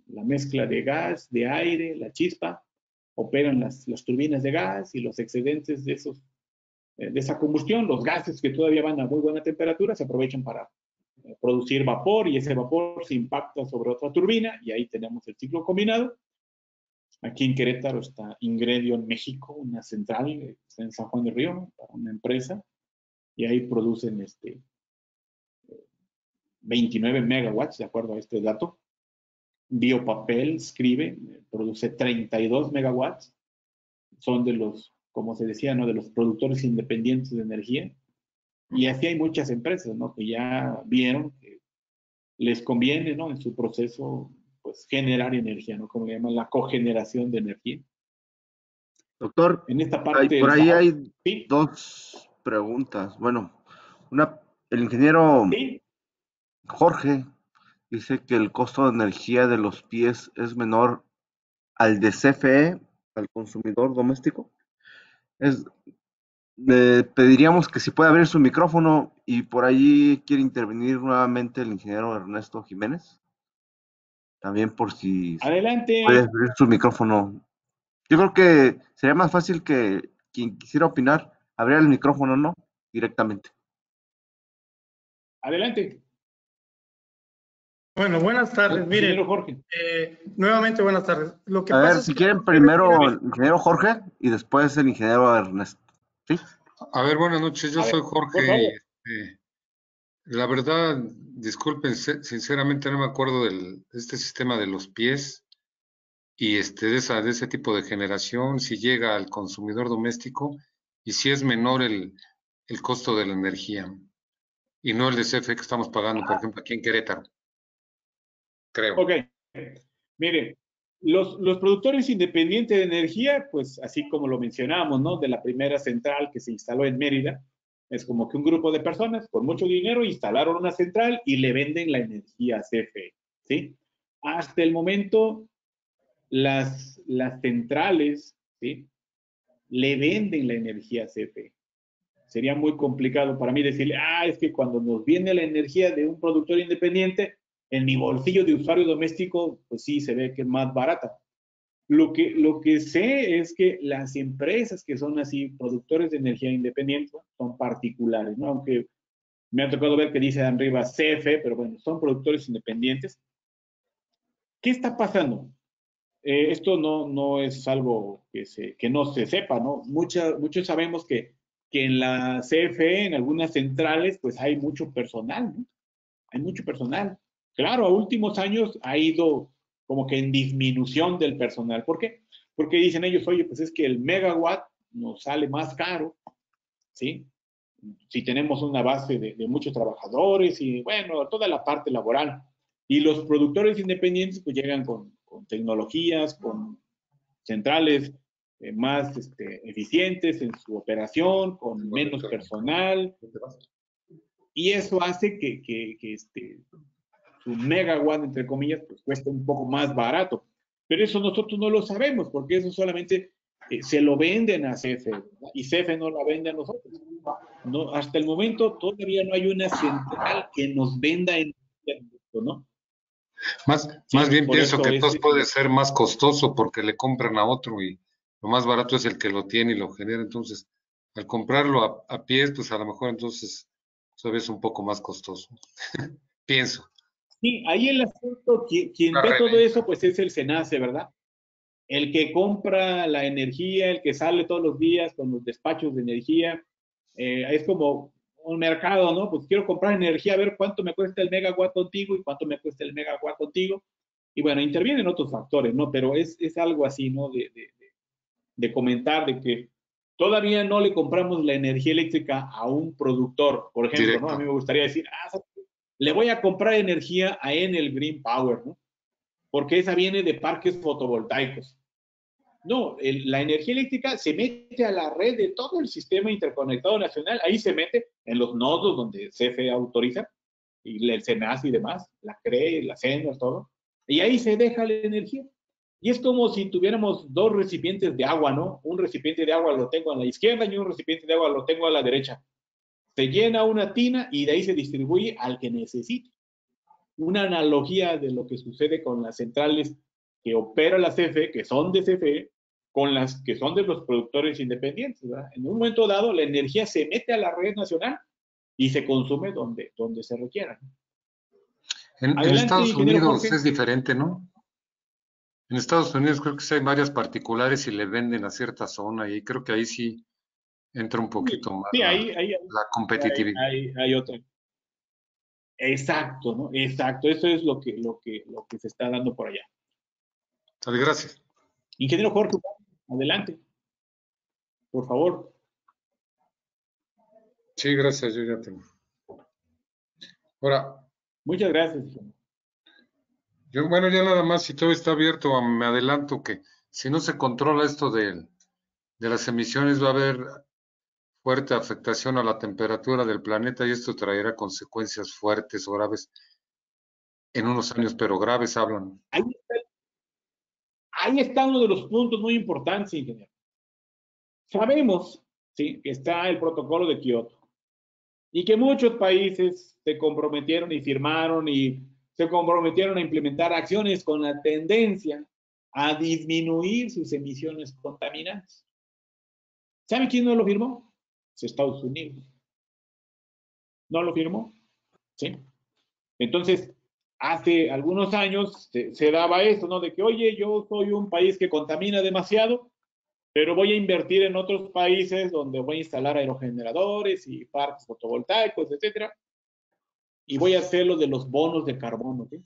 la mezcla de gas, de aire, la chispa, operan las turbinas de gas y los excedentes de esa combustión, los gases que todavía van a muy buena temperatura, se aprovechan para producir vapor y ese vapor se impacta sobre otra turbina y ahí tenemos el ciclo combinado. Aquí en Querétaro está Ingredio en México, una central, está en San Juan del Río, para una empresa, y ahí producen 29 megawatts, de acuerdo a este dato. Biopapel escribe, produce 32 megawatts, son de los, como se decía, ¿no? De los productores independientes de energía. Y así hay muchas empresas, ¿no? Que ya vieron que les conviene, ¿no? En su proceso, pues generar energía, ¿no? Como le llaman la cogeneración de energía. Doctor, En esta parte por ahí hay ¿sí? 2 preguntas. Bueno, el ingeniero ¿Sí? Jorge dice que el costo de energía de los pies es menor al de CFE, al consumidor doméstico. Le pediríamos que si puede abrir su micrófono y por allí quiere intervenir nuevamente el ingeniero Ernesto Jiménez. También por si Adelante. puede abrir su micrófono. Yo creo que sería más fácil que quien quisiera opinar abriera el micrófono, ¿no? Directamente. Adelante. Bueno, buenas tardes. Miren, Ingeniero Jorge. nuevamente buenas tardes. Lo que A pasa ver, es si que quieren primero el ingeniero Jorge y después el ingeniero Ernesto. ¿Sí? A ver, buenas noches, yo soy por Jorge favor. y la verdad, disculpen, sinceramente no me acuerdo de este sistema de los pies y de ese tipo de generación, si llega al consumidor doméstico y si es menor el costo de la energía y no el de CFE que estamos pagando, por ejemplo, aquí en Querétaro. Creo. Ok, mire, los productores independientes de energía, pues así como lo mencionamos, ¿no? De la primera central que se instaló en Mérida, es como que un grupo de personas con mucho dinero instalaron una central y le venden la energía a CFE, ¿sí? Hasta el momento, las centrales, ¿sí? Le venden la energía a CFE. Sería muy complicado para mí decirle, es que cuando nos viene la energía de un productor independiente, en mi bolsillo de usuario doméstico, pues sí, se ve que es más barata. Lo que sé es que las empresas que son así, productores de energía independiente, son particulares, ¿no? Aunque me ha tocado ver que dice arriba CFE, pero bueno, son productores independientes. ¿Qué está pasando? Esto no es algo que no se sepa, ¿no? Muchos sabemos que en la CFE, en algunas centrales, pues hay mucho personal, ¿no? Hay mucho personal. Claro, a últimos años ha ido como que en disminución del personal. ¿Por qué? Porque dicen ellos, oye, pues es que el megawatt nos sale más caro, ¿sí? Si tenemos una base de muchos trabajadores y, bueno, toda la parte laboral. Y los productores independientes pues llegan con tecnologías, con centrales más eficientes en su operación, con menos personal, y eso hace que su megawatt, entre comillas, pues cuesta un poco más barato. Pero eso nosotros no lo sabemos, porque eso solamente se lo venden a CFE, ¿verdad? Y CFE no la vende a nosotros. No, hasta el momento todavía no hay una central que nos venda en ¿no? Más bien pienso que entonces puede ser más costoso porque le compran a otro y lo más barato es el que lo tiene y lo genera. Entonces, al comprarlo a pies, pues a lo mejor entonces todavía es un poco más costoso. Pienso. Sí, ahí el asunto, quien ve todo eso, pues es el SENACE, ¿verdad? El que compra la energía, el que sale todos los días con los despachos de energía, es como un mercado, ¿no? Pues quiero comprar energía, a ver cuánto me cuesta el megawatt contigo y cuánto me cuesta el megawatt contigo. Y bueno, intervienen otros factores, ¿no? Pero es algo así, ¿no? De comentar de que todavía no le compramos la energía eléctrica a un productor, por ejemplo, Directo. ¿no? A mí me gustaría decir, le voy a comprar energía a Enel Green Power, ¿no? Porque esa viene de parques fotovoltaicos. No, la energía eléctrica se mete a la red de todo el sistema interconectado nacional, ahí se mete en los nodos donde CFE autoriza, y el SENACE y demás, la CRE, la CENER, todo, y ahí se deja la energía. Y es como si tuviéramos dos recipientes de agua, ¿no? Un recipiente de agua lo tengo a la izquierda y un recipiente de agua lo tengo a la derecha. Se llena una tina y de ahí se distribuye al que necesite. Una analogía de lo que sucede con las centrales que opera la CFE, que son de CFE, con las que son de los productores independientes, ¿verdad? En un momento dado, la energía se mete a la red nacional y se consume donde se requiera. En Estados Unidos es diferente, ¿no? En Estados Unidos creo que sí hay varias particulares y le venden a cierta zona y creo que ahí sí entra un poquito más la competitividad. Hay otra. Exacto, ¿no? Exacto, eso es lo que se está dando por allá. Dale, gracias. Ingeniero Jorge, adelante. Por favor. Sí, gracias, yo ya tengo. Ahora. Muchas gracias. Bueno, ya nada más, si todo está abierto, me adelanto que si no se controla esto de las emisiones, va a haber fuerte afectación a la temperatura del planeta y esto traerá consecuencias fuertes o graves en unos años, pero graves hablan. Ahí está uno de los puntos muy importantes, ingeniero. Sabemos, ¿sí?, que está el protocolo de Kioto y que muchos países se comprometieron y firmaron y se comprometieron a implementar acciones con la tendencia a disminuir sus emisiones contaminantes. ¿Sabe quién no lo firmó? Estados Unidos. ¿No lo firmó? ¿Sí? Entonces, hace algunos años se daba esto, ¿no? De que, oye, yo soy un país que contamina demasiado, pero voy a invertir en otros países donde voy a instalar aerogeneradores y parques fotovoltaicos, etcétera, y voy a hacer lo de los bonos de carbono, ¿sí?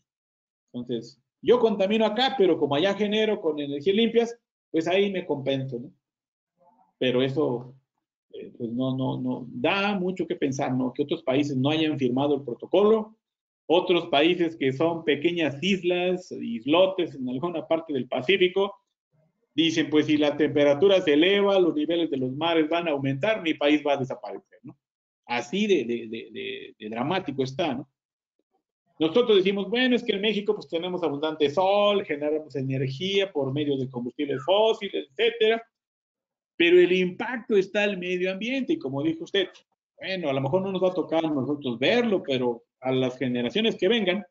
Entonces, yo contamino acá, pero como allá genero con energías limpias, pues ahí me compenso, ¿no? Pero eso pues no, da mucho que pensar, ¿no? Que otros países no hayan firmado el protocolo, otros países que son pequeñas islas, islotes en alguna parte del Pacífico, dicen, pues si la temperatura se eleva, los niveles de los mares van a aumentar, mi país va a desaparecer, ¿no? Así de dramático está, ¿no? Nosotros decimos, bueno, es que en México pues tenemos abundante sol, generamos energía por medio de combustibles fósiles, etcétera, pero el impacto está al medio ambiente y como dijo usted, bueno, a lo mejor no nos va a tocar a nosotros verlo, pero a las generaciones que vengan,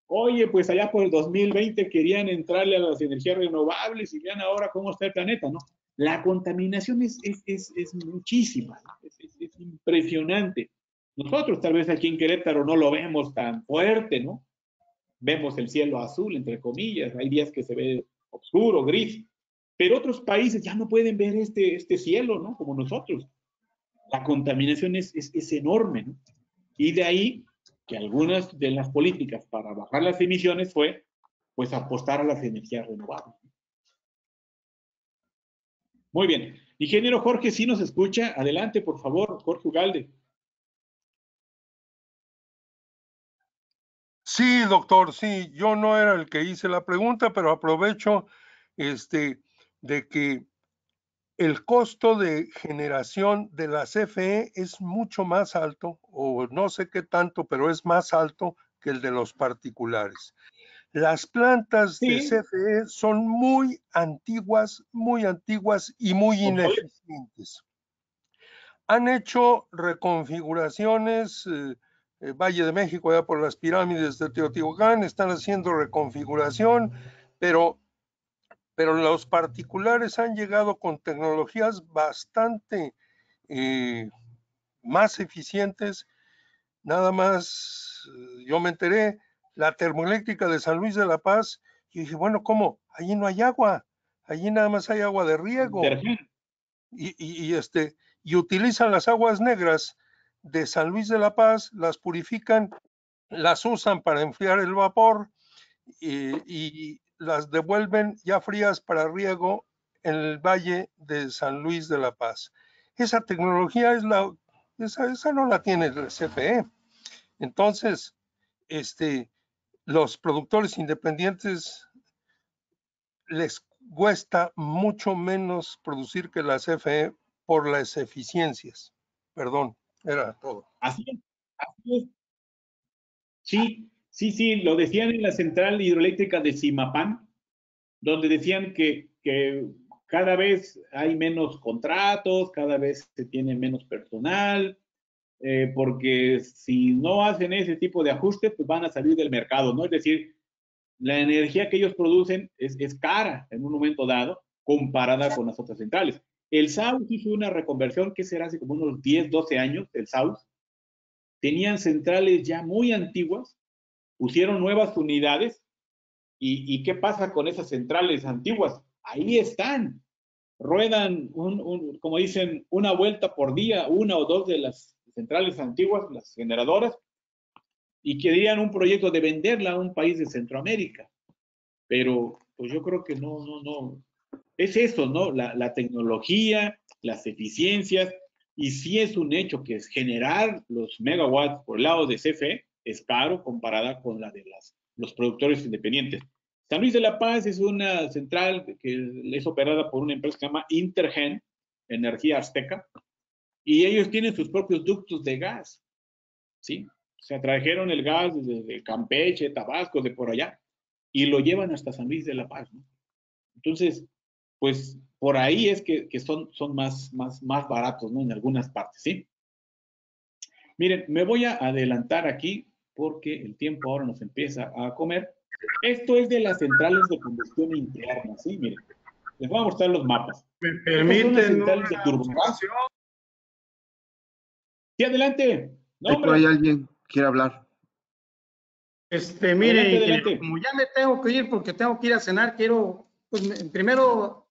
oye, pues allá por el 2020 querían entrarle a las energías renovables y vean ahora cómo está el planeta, ¿no? La contaminación es muchísima, es impresionante. Nosotros tal vez aquí en Querétaro no lo vemos tan fuerte, ¿no? Vemos el cielo azul, entre comillas, hay días que se ve oscuro, gris, pero otros países ya no pueden ver este cielo, ¿no? Como nosotros. La contaminación es enorme, ¿no? Y de ahí que algunas de las políticas para bajar las emisiones fue, pues, apostar a las energías renovables. Muy bien. Ingeniero Jorge, si nos escucha, adelante, por favor, Jorge Ugalde. Sí, doctor, sí, yo no era el que hice la pregunta, pero aprovecho de que el costo de generación de la CFE es mucho más alto, o no sé qué tanto, pero es más alto que el de los particulares. Las plantas de CFE son muy antiguas y muy ineficientes. Han hecho reconfiguraciones, Valle de México, allá por las pirámides de Teotihuacán, están haciendo reconfiguración, pero los particulares han llegado con tecnologías bastante más eficientes. Nada más, yo me enteré, la termoeléctrica de San Luis de la Paz, y dije, bueno, ¿cómo? Allí no hay agua, allí nada más hay agua de riego. Y utilizan las aguas negras de San Luis de la Paz, las purifican, las usan para enfriar el vapor y las devuelven ya frías para riego en el Valle de San Luis de la Paz. Esa tecnología esa no la tiene el CFE. Entonces, los productores independientes les cuesta mucho menos producir que la CFE por las eficiencias. Perdón, era todo. Así es. Sí, lo decían en la central hidroeléctrica de Zimapán, donde decían que cada vez hay menos contratos, cada vez se tiene menos personal, porque si no hacen ese tipo de ajustes, pues van a salir del mercado, ¿no? Es decir, la energía que ellos producen es cara en un momento dado comparada con las otras centrales. El SAUS hizo una reconversión que será hace como unos 10, 12 años, el SAUS. Tenían centrales ya muy antiguas, pusieron nuevas unidades y ¿qué pasa con esas centrales antiguas? Ahí están, ruedan, como dicen, una vuelta por día, una o dos de las centrales antiguas, las generadoras, y querían un proyecto de venderla a un país de Centroamérica. Pero pues yo creo que no. Es eso, ¿no? La tecnología, las eficiencias, y sí es un hecho que es generar los megawatts por el lado de CFE es caro comparada con la de los productores independientes. San Luis de la Paz es una central que es operada por una empresa que se llama Intergen, Energía Azteca, y ellos tienen sus propios ductos de gas, ¿sí? O sea, trajeron el gas desde Campeche, Tabasco, de por allá, y lo llevan hasta San Luis de la Paz, ¿no? Entonces, pues por ahí es que son más baratos, ¿no? En algunas partes, ¿sí? Miren, me voy a adelantar aquí porque el tiempo ahora nos empieza a comer. Esto es de las centrales de combustión interna, ¿sí? Miren, les voy a mostrar los mapas. ¿Me permiten centrales de turbogás? Sí, adelante. No, por ahí alguien quiere hablar. Mire, adelante. como ya me tengo que ir porque tengo que ir a cenar, quiero, pues, primero,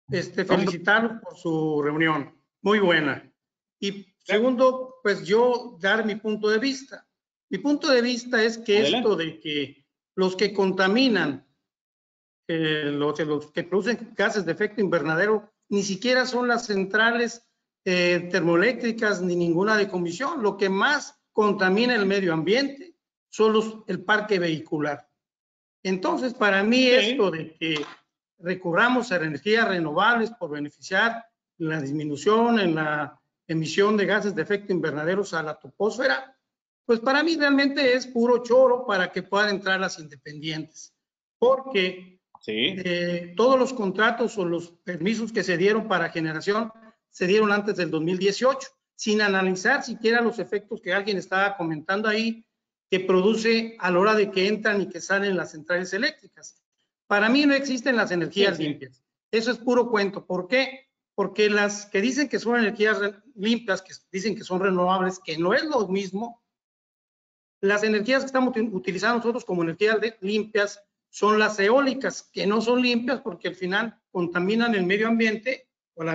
felicitarlos por su reunión, muy buena. Y segundo, pues yo dar mi punto de vista. Mi punto de vista es que esto de que los que contaminan, los que producen gases de efecto invernadero, ni siquiera son las centrales termoeléctricas ni ninguna decomisión. Lo que más contamina el medio ambiente son el parque vehicular. Entonces, para mí esto de que recurramos a energías renovables por beneficiar la disminución en la emisión de gases de efecto invernadero a la troposfera, pues para mí realmente es puro choro para que puedan entrar las independientes. Porque todos los contratos o los permisos que se dieron para generación se dieron antes del 2018, sin analizar siquiera los efectos que alguien estaba comentando ahí, que produce a la hora de que entran y que salen las centrales eléctricas. Para mí no existen las energías limpias. Eso es puro cuento. ¿Por qué? Porque las que dicen que son energías limpias, que dicen que son renovables, que no es lo mismo, las energías que estamos utilizando nosotros como energías limpias son las eólicas, que no son limpias porque al final contaminan el medio ambiente, o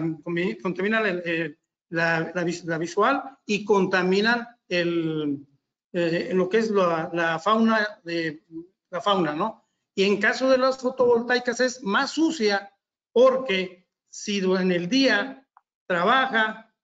contaminan la visual y contaminan lo que es la fauna, ¿no? Y en caso de las fotovoltaicas es más sucia porque si en el día trabaja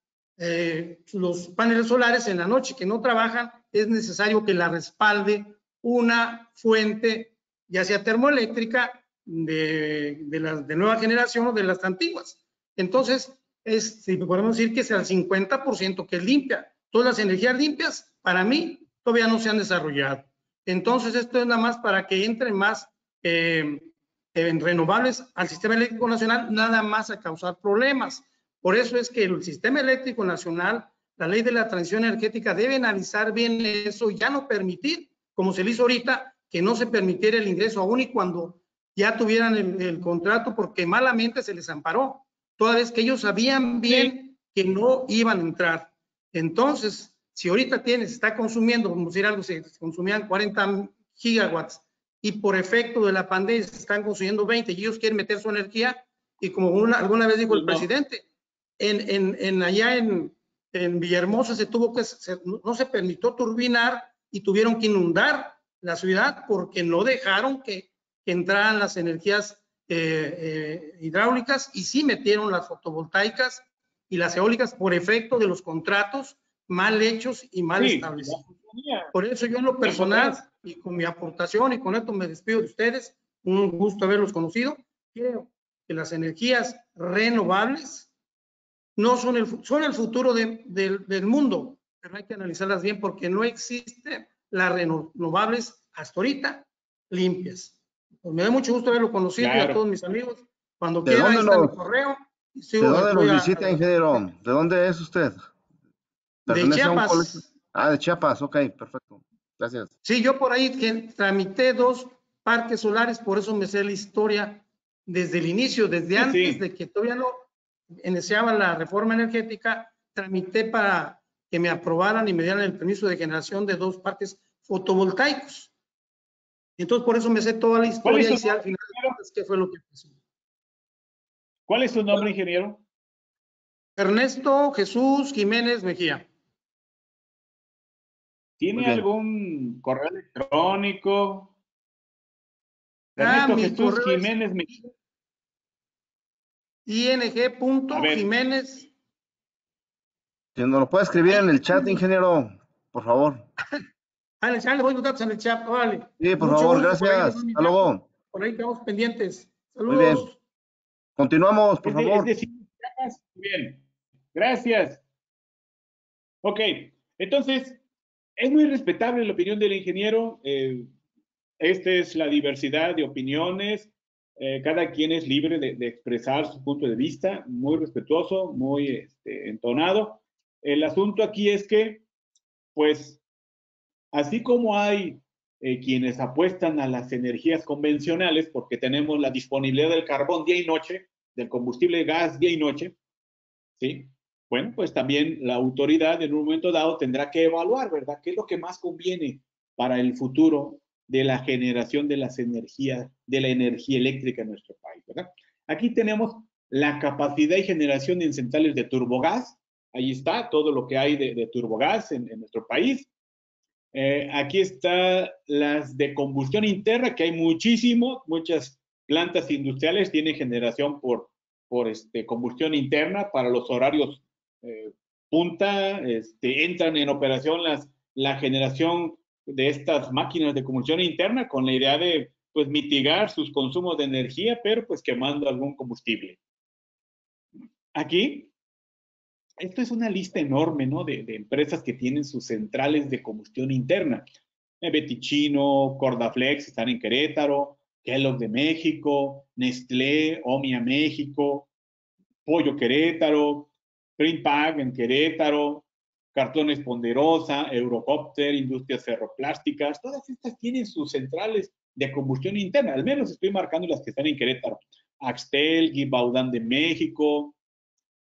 los paneles solares, en la noche que no trabajan, es necesario que la respalde una fuente, ya sea termoeléctrica, de nueva generación o de las antiguas. Entonces, si podemos decir que es al 50% que es limpia. Todas las energías limpias, para mí, todavía no se han desarrollado. Entonces, esto es nada más para que entren más renovables al sistema eléctrico nacional, nada más a causar problemas. Por eso es que el sistema eléctrico nacional, la ley de la transición energética, debe analizar bien eso y ya no permitir, como se le hizo ahorita, que no se permitiera el ingreso aún y cuando ya tuvieran el contrato, porque malamente se les amparó, toda vez que ellos sabían bien que no iban a entrar. Entonces, si ahorita está consumiendo, como decir algo, se consumían 40 gigawatts y por efecto de la pandemia se están consumiendo 20 y ellos quieren meter su energía, y como alguna vez dijo el presidente, allá en Villahermosa no se permitió turbinar y tuvieron que inundar la ciudad porque no dejaron que entraran las energías hidráulicas, y sí metieron las fotovoltaicas y las eólicas por efecto de los contratos mal hechos y mal establecidos. Por eso yo en lo personal y con mi aportación, y con esto me despido de ustedes, un gusto haberlos conocido, creo que las energías renovables no son el futuro del mundo, pero hay que analizarlas bien porque no existen las renovables hasta ahorita limpias. Pues me da mucho gusto haberlo conocido, y a todos mis amigos, cuando quieran, ahí está mi correo. ¿De dónde nos visita, ingeniero? ¿De dónde es usted? De Chiapas. De Chiapas, ok, perfecto. Gracias. Sí, yo por ahí tramité 2 parques solares, por eso me sé la historia desde el inicio, desde antes de que todavía no iniciaba la reforma energética, tramité para que me aprobaran y me dieran el permiso de generación de 2 parques fotovoltaicos. Entonces, por eso me sé toda la historia y sé al final qué fue lo que pasó. ¿Cuál es su nombre, ingeniero? Ernesto Jesús Jiménez Mejía. ¿Tiene algún correo electrónico? Ernesto Jesús Jiménez Mejía. ing.jiménez. Si nos lo puede escribir en el chat, ingeniero, por favor. Le voy a datos en el chat, órale. Sí, por favor, gracias. Hasta luego. Por ahí estamos pendientes. Saludos. Muy bien. Continuamos, por favor. Es decir, bien. Gracias. Ok, entonces, es muy respetable la opinión del ingeniero. Esta es la diversidad de opiniones. Cada quien es libre de expresar su punto de vista, muy respetuoso, muy entonado. El asunto aquí es que, pues, así como hay quienes apuestan a las energías convencionales, porque tenemos la disponibilidad del carbón día y noche, del combustible de gas día y noche, ¿sí? Bueno, pues también la autoridad en un momento dado tendrá que evaluar, ¿verdad? ¿Qué es lo que más conviene para el futuro de la generación de las energías, de la energía eléctrica en nuestro país, ¿verdad? Aquí tenemos la capacidad y generación en centrales de turbogás. Ahí está todo lo que hay de turbogás en nuestro país. Aquí está las de combustión interna, que hay muchas plantas industriales tienen generación por combustión interna para los horarios punta, entran en operación la generación de estas máquinas de combustión interna con la idea de pues mitigar sus consumos de energía, pero pues quemando algún combustible. Aquí, esto es una lista enorme, ¿no? De empresas que tienen sus centrales de combustión interna. Betichino, Cordaflex están en Querétaro, Kellogg de México, Nestlé, Omia México, Pollo Querétaro, Printpack en Querétaro, Cartones Ponderosa, Eurocopter, Industrias Ferroplásticas, todas estas tienen sus centrales de combustión interna, al menos estoy marcando las que están en Querétaro. Axtel, Givaudan de México.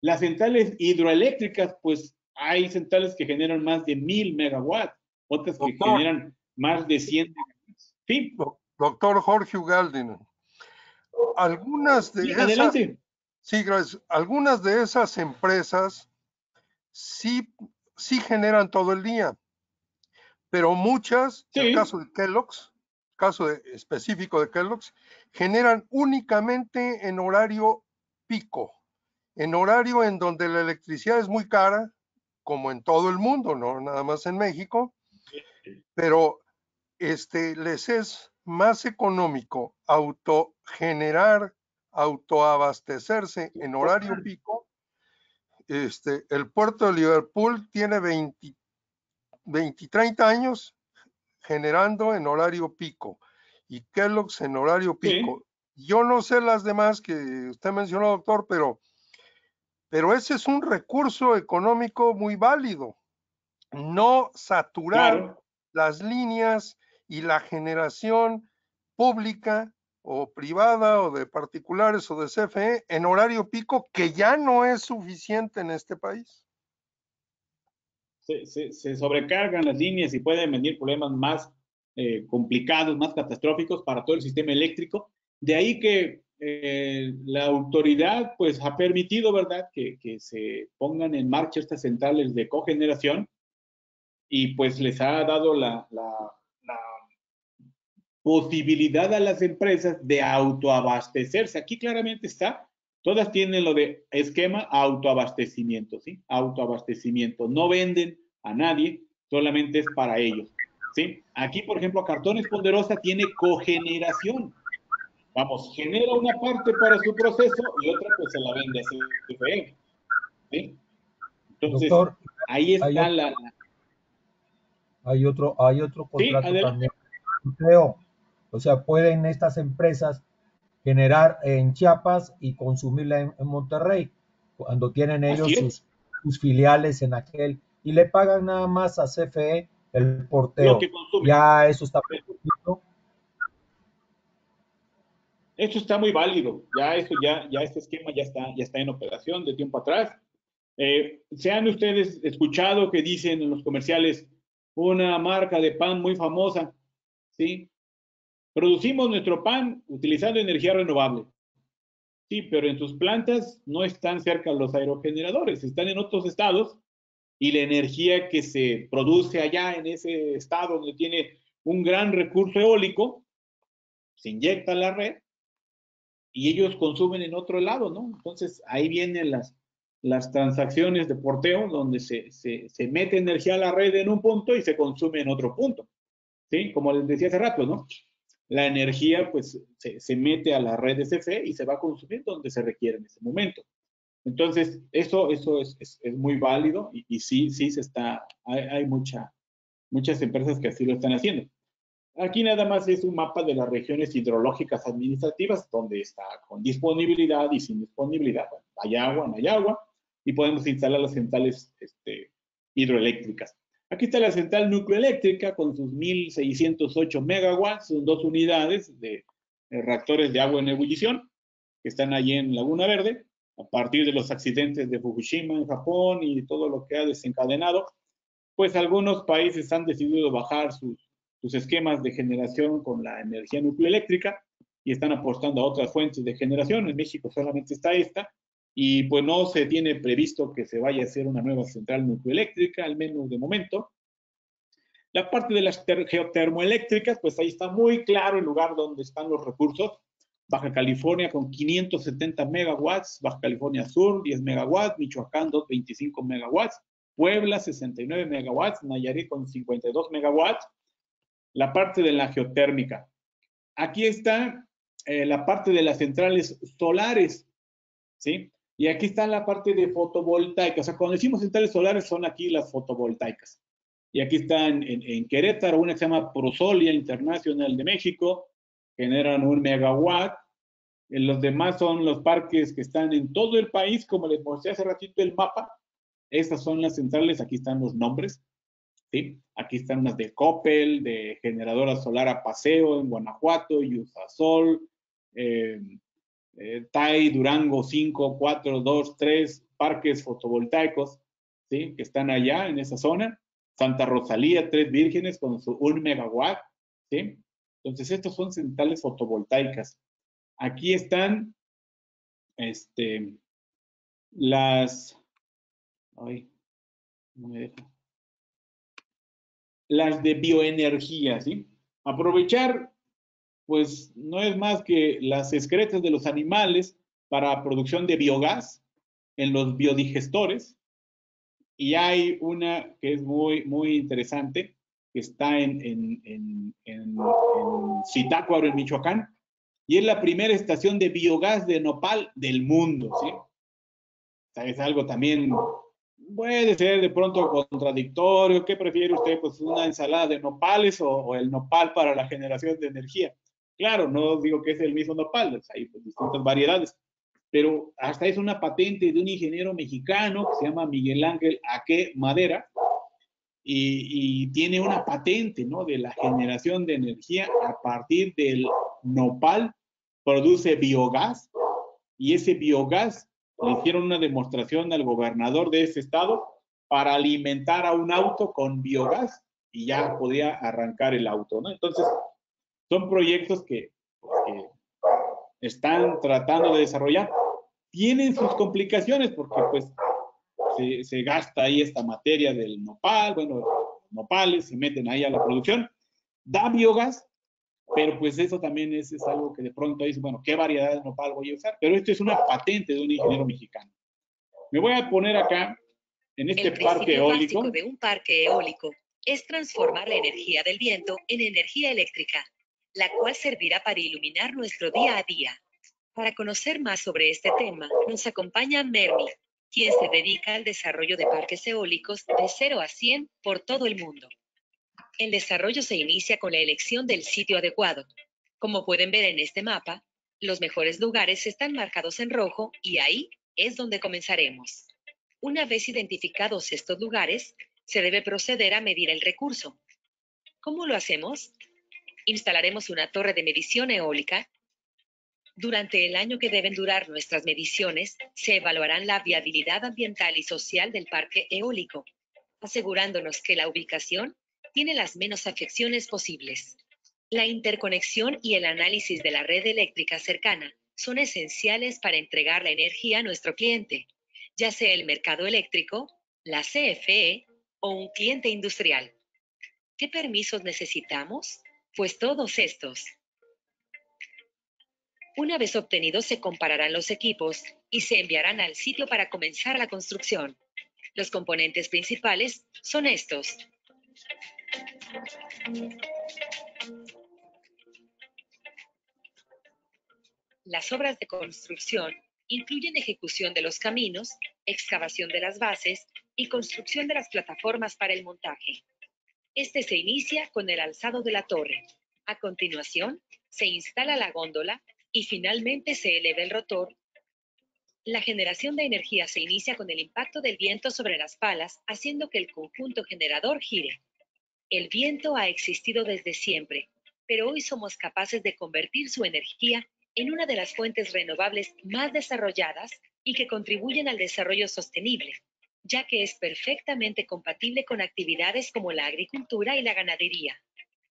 Las centrales hidroeléctricas, pues hay centrales que generan más de 1000 megawatts, otras que generan más de 100 megawatts. Sí. Doctor Jorge Ugaldin, algunas de esas... Adelante. Sí, gracias. Algunas de esas empresas sí generan todo el día, pero muchas, sí. El caso de Kellogg's, específico de Kellogg's, generan únicamente en horario pico, en horario en donde la electricidad es muy cara, como en todo el mundo, no nada más en México, pero les es más económico autoabastecerse en horario pico. El puerto de Liverpool tiene 30 años generando en horario pico y Kellogg's en horario pico. Sí. Yo no sé las demás que usted mencionó, doctor, pero ese es un recurso económico muy válido. No saturar las líneas y la generación pública o privada o de particulares o de CFE en horario pico, que ya no es suficiente en este país. Se sobrecargan las líneas y pueden venir problemas más complicados, más catastróficos para todo el sistema eléctrico. De ahí que la autoridad pues ha permitido, ¿verdad?, que se pongan en marcha estas centrales de cogeneración y pues les ha dado la posibilidad a las empresas de autoabastecerse. Aquí claramente está, todas tienen lo de esquema autoabastecimiento, ¿sí? Autoabastecimiento. No venden a nadie, solamente es para ellos, ¿sí? Aquí, por ejemplo, Cartones Ponderosa tiene cogeneración. Vamos, genera una parte para su proceso y otra pues se la vende a CFE, ¿sí? Entonces, doctor, ahí está hay otro contrato ¿sí? También. Creo, o sea, pueden estas empresas generar en Chiapas y consumirla en Monterrey, cuando tienen ellos sus filiales en aquel, y le pagan nada más a CFE el porteo. Ya eso está permitido. Esto está muy válido, ya este esquema ya está en operación de tiempo atrás. ¿Se han ustedes escuchado que dicen en los comerciales una marca de pan muy famosa? ¿Sí? Producimos nuestro pan utilizando energía renovable. Sí, pero en sus plantas no están cerca los aerogeneradores, están en otros estados y la energía que se produce allá en ese estado donde tiene un gran recurso eólico se inyecta a la red y ellos consumen en otro lado, ¿no? Entonces ahí vienen las transacciones de porteo donde se mete energía a la red en un punto y se consume en otro punto, ¿sí? Como les decía hace rato, ¿no? La energía pues se mete a la red de CFE y se va a consumir donde se requiere en ese momento. Entonces, eso es muy válido y sí se está, hay muchas empresas que así lo están haciendo. Aquí nada más es un mapa de las regiones hidrológicas administrativas donde está con disponibilidad y sin disponibilidad. Bueno, hay agua, no hay agua y podemos instalar las centrales hidroeléctricas. Aquí está la central nucleoeléctrica con sus 1608 megawatts, son 2 unidades de reactores de agua en ebullición que están allí en Laguna Verde, a partir de los accidentes de Fukushima en Japón y todo lo que ha desencadenado, pues algunos países han decidido bajar sus esquemas de generación con la energía nucleoeléctrica y están apostando a otras fuentes de generación. En México solamente está esta y pues no se tiene previsto que se vaya a hacer una nueva central nucleoeléctrica, al menos de momento. La parte de las geotermoeléctricas, pues ahí está muy claro el lugar donde están los recursos. Baja California con 570 megawatts, Baja California Sur 10 megawatts, Michoacán 225 megawatts, Puebla 69 megawatts, Nayarit con 52 megawatts. La parte de la geotérmica. Aquí está la parte de las centrales solares, ¿sí? Y aquí está la parte de fotovoltaica. O sea, cuando decimos centrales solares son aquí las fotovoltaicas. Y aquí están en Querétaro, una que se llama Prosolia Internacional de México, generan 1 megawatt. Los demás son los parques que están en todo el país, como les mostré hace ratito el mapa. Estas son las centrales, aquí están los nombres, ¿sí? Aquí están unas de Coppel, de generadora solar a Paseo en Guanajuato, Yusasol, TAI, Durango 5, 4, 2, 3 parques fotovoltaicos, ¿sí? Que están allá en esa zona. Santa Rosalía, Tres Vírgenes con su 1 megawatt, ¿sí? Entonces, estos son centrales fotovoltaicas. Aquí están las... Ay, no me deja. Las de bioenergía, ¿sí? Aprovechar, pues, no es más que las excretas de los animales para producción de biogás en los biodigestores. Y hay una que es muy, muy interesante, que está en Zitácuaro, en Michoacán, y es la primera estación de biogás de nopal del mundo, ¿sí? O sea, es algo también, puede ser de pronto contradictorio. ¿Qué prefiere usted? Pues una ensalada de nopales o el nopal para la generación de energía. Claro, no digo que es el mismo nopal, hay pues distintas variedades, pero hasta es una patente de un ingeniero mexicano que se llama Miguel Ángel Aque Madera, y tiene una patente, ¿no?, de la generación de energía a partir del nopal. Produce biogás, y ese biogás le hicieron una demostración al gobernador de ese estado para alimentar a un auto con biogás, y ya podía arrancar el auto, ¿no? Entonces, son proyectos que están tratando de desarrollar. Tienen sus complicaciones porque pues se gasta ahí esta materia del nopal, bueno, nopales se meten ahí a la producción, da biogás, pero pues eso también es algo que de pronto dice, bueno, ¿qué variedad de nopal voy a usar? Pero esto es una patente de un ingeniero mexicano. Me voy a poner acá en este parque eólico. El principio básico de un parque eólico es transformar la energía del viento en energía eléctrica, la cual servirá para iluminar nuestro día a día. Para conocer más sobre este tema, nos acompaña Mermi, quien se dedica al desarrollo de parques eólicos de 0 a 100 por todo el mundo. El desarrollo se inicia con la elección del sitio adecuado. Como pueden ver en este mapa, los mejores lugares están marcados en rojo y ahí es donde comenzaremos. Una vez identificados estos lugares, se debe proceder a medir el recurso. ¿Cómo lo hacemos? Instalaremos una torre de medición eólica. Durante el año que deben durar nuestras mediciones, se evaluarán la viabilidad ambiental y social del parque eólico, asegurándonos que la ubicación tiene las menos afecciones posibles. La interconexión y el análisis de la red eléctrica cercana son esenciales para entregar la energía a nuestro cliente, ya sea el mercado eléctrico, la CFE o un cliente industrial. ¿Qué permisos necesitamos? Pues todos estos. Una vez obtenidos, se compararán los equipos y se enviarán al sitio para comenzar la construcción. Los componentes principales son estos. Las obras de construcción incluyen ejecución de los caminos, excavación de las bases y construcción de las plataformas para el montaje. Este se inicia con el alzado de la torre. A continuación, se instala la góndola y finalmente se eleva el rotor. La generación de energía se inicia con el impacto del viento sobre las palas, haciendo que el conjunto generador gire. El viento ha existido desde siempre, pero hoy somos capaces de convertir su energía en una de las fuentes renovables más desarrolladas y que contribuyen al desarrollo sostenible, ya que es perfectamente compatible con actividades como la agricultura y la ganadería.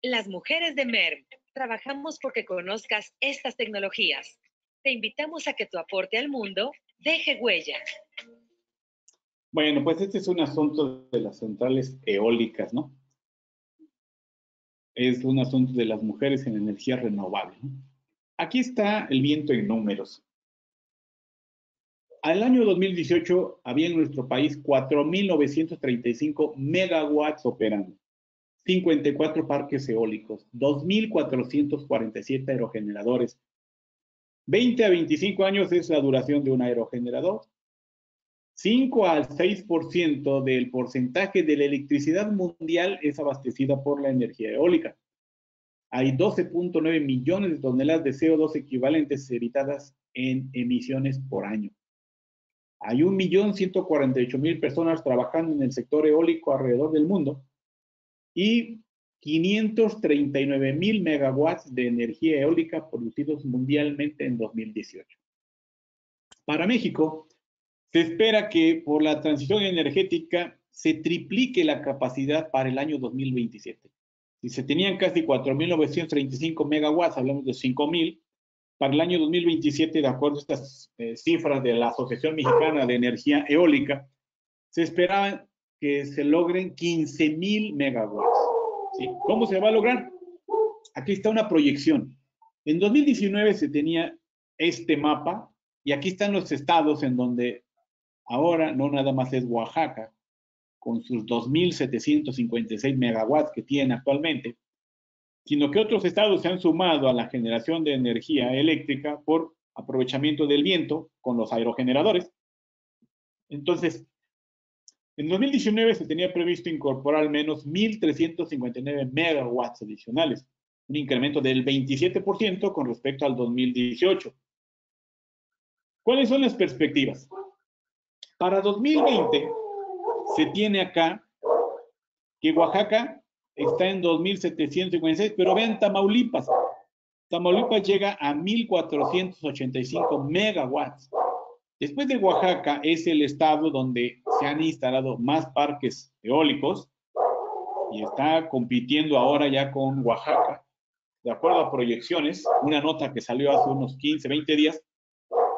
Las mujeres de MERM trabajamos porque conozcas estas tecnologías. Te invitamos a que tu aporte al mundo deje huella. Bueno, pues este es un asunto de las centrales eólicas, ¿no? Es un asunto de las mujeres en energía renovable, ¿no? Aquí está el viento en números. Al año 2018 había en nuestro país 4.935 megawatts operando, 54 parques eólicos, 2.447 aerogeneradores. 20 a 25 años es la duración de un aerogenerador. 5 al 6% del porcentaje de la electricidad mundial es abastecida por la energía eólica. Hay 12.9 millones de toneladas de CO2 equivalentes evitadas en emisiones por año. Hay 1.148.000 personas trabajando en el sector eólico alrededor del mundo y 539.000 megawatts de energía eólica producidos mundialmente en 2018. Para México, se espera que por la transición energética se triplique la capacidad para el año 2027. Si se tenían casi 4.935 megawatts, hablamos de 5.000, para el año 2027, de acuerdo a estas cifras de la Asociación Mexicana de Energía Eólica, se esperaba que se logren 15.000 megawatts. ¿Sí? ¿Cómo se va a lograr? Aquí está una proyección. En 2019 se tenía este mapa y aquí están los estados en donde ahora no nada más es Oaxaca, con sus 2.756 megawatts que tiene actualmente, sino que otros estados se han sumado a la generación de energía eléctrica por aprovechamiento del viento con los aerogeneradores. Entonces, en 2019 se tenía previsto incorporar al menos 1.359 megawatts adicionales, un incremento del 27% con respecto al 2018. ¿Cuáles son las perspectivas? Para 2020 se tiene acá que Oaxaca está en 2.756, pero vean Tamaulipas. Tamaulipas llega a 1.485 megawatts. Después de Oaxaca es el estado donde se han instalado más parques eólicos y está compitiendo ahora ya con Oaxaca. De acuerdo a proyecciones, una nota que salió hace unos 15, 20 días,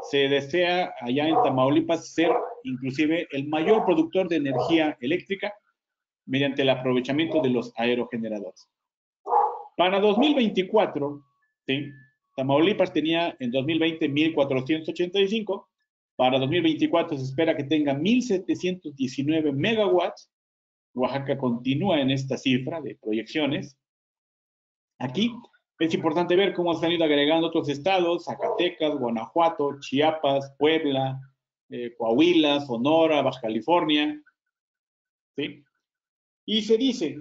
se desea allá en Tamaulipas ser inclusive el mayor productor de energía eléctrica mediante el aprovechamiento de los aerogeneradores. Para 2024, ¿sí? Tamaulipas tenía en 2020 1.485, para 2024 se espera que tenga 1.719 megawatts. Oaxaca continúa en esta cifra de proyecciones. Aquí es importante ver cómo se han ido agregando otros estados: Zacatecas, Guanajuato, Chiapas, Puebla, Coahuila, Sonora, Baja California, ¿sí? Y se dice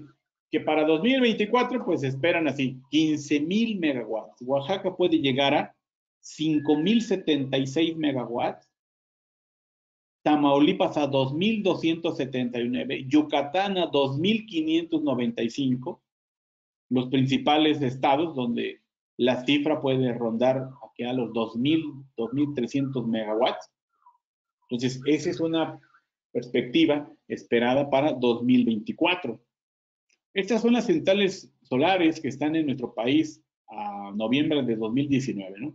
que para 2024, pues esperan así, 15.000 megawatts. Oaxaca puede llegar a 5.076 megawatts. Tamaulipas a 2.279. Yucatán a 2.595. Los principales estados donde la cifra puede rondar aquí a los 2.000, 2.300 megawatts. Entonces, esa es una perspectiva esperada para 2024. Estas son las centrales solares que están en nuestro país a noviembre de 2019, ¿no?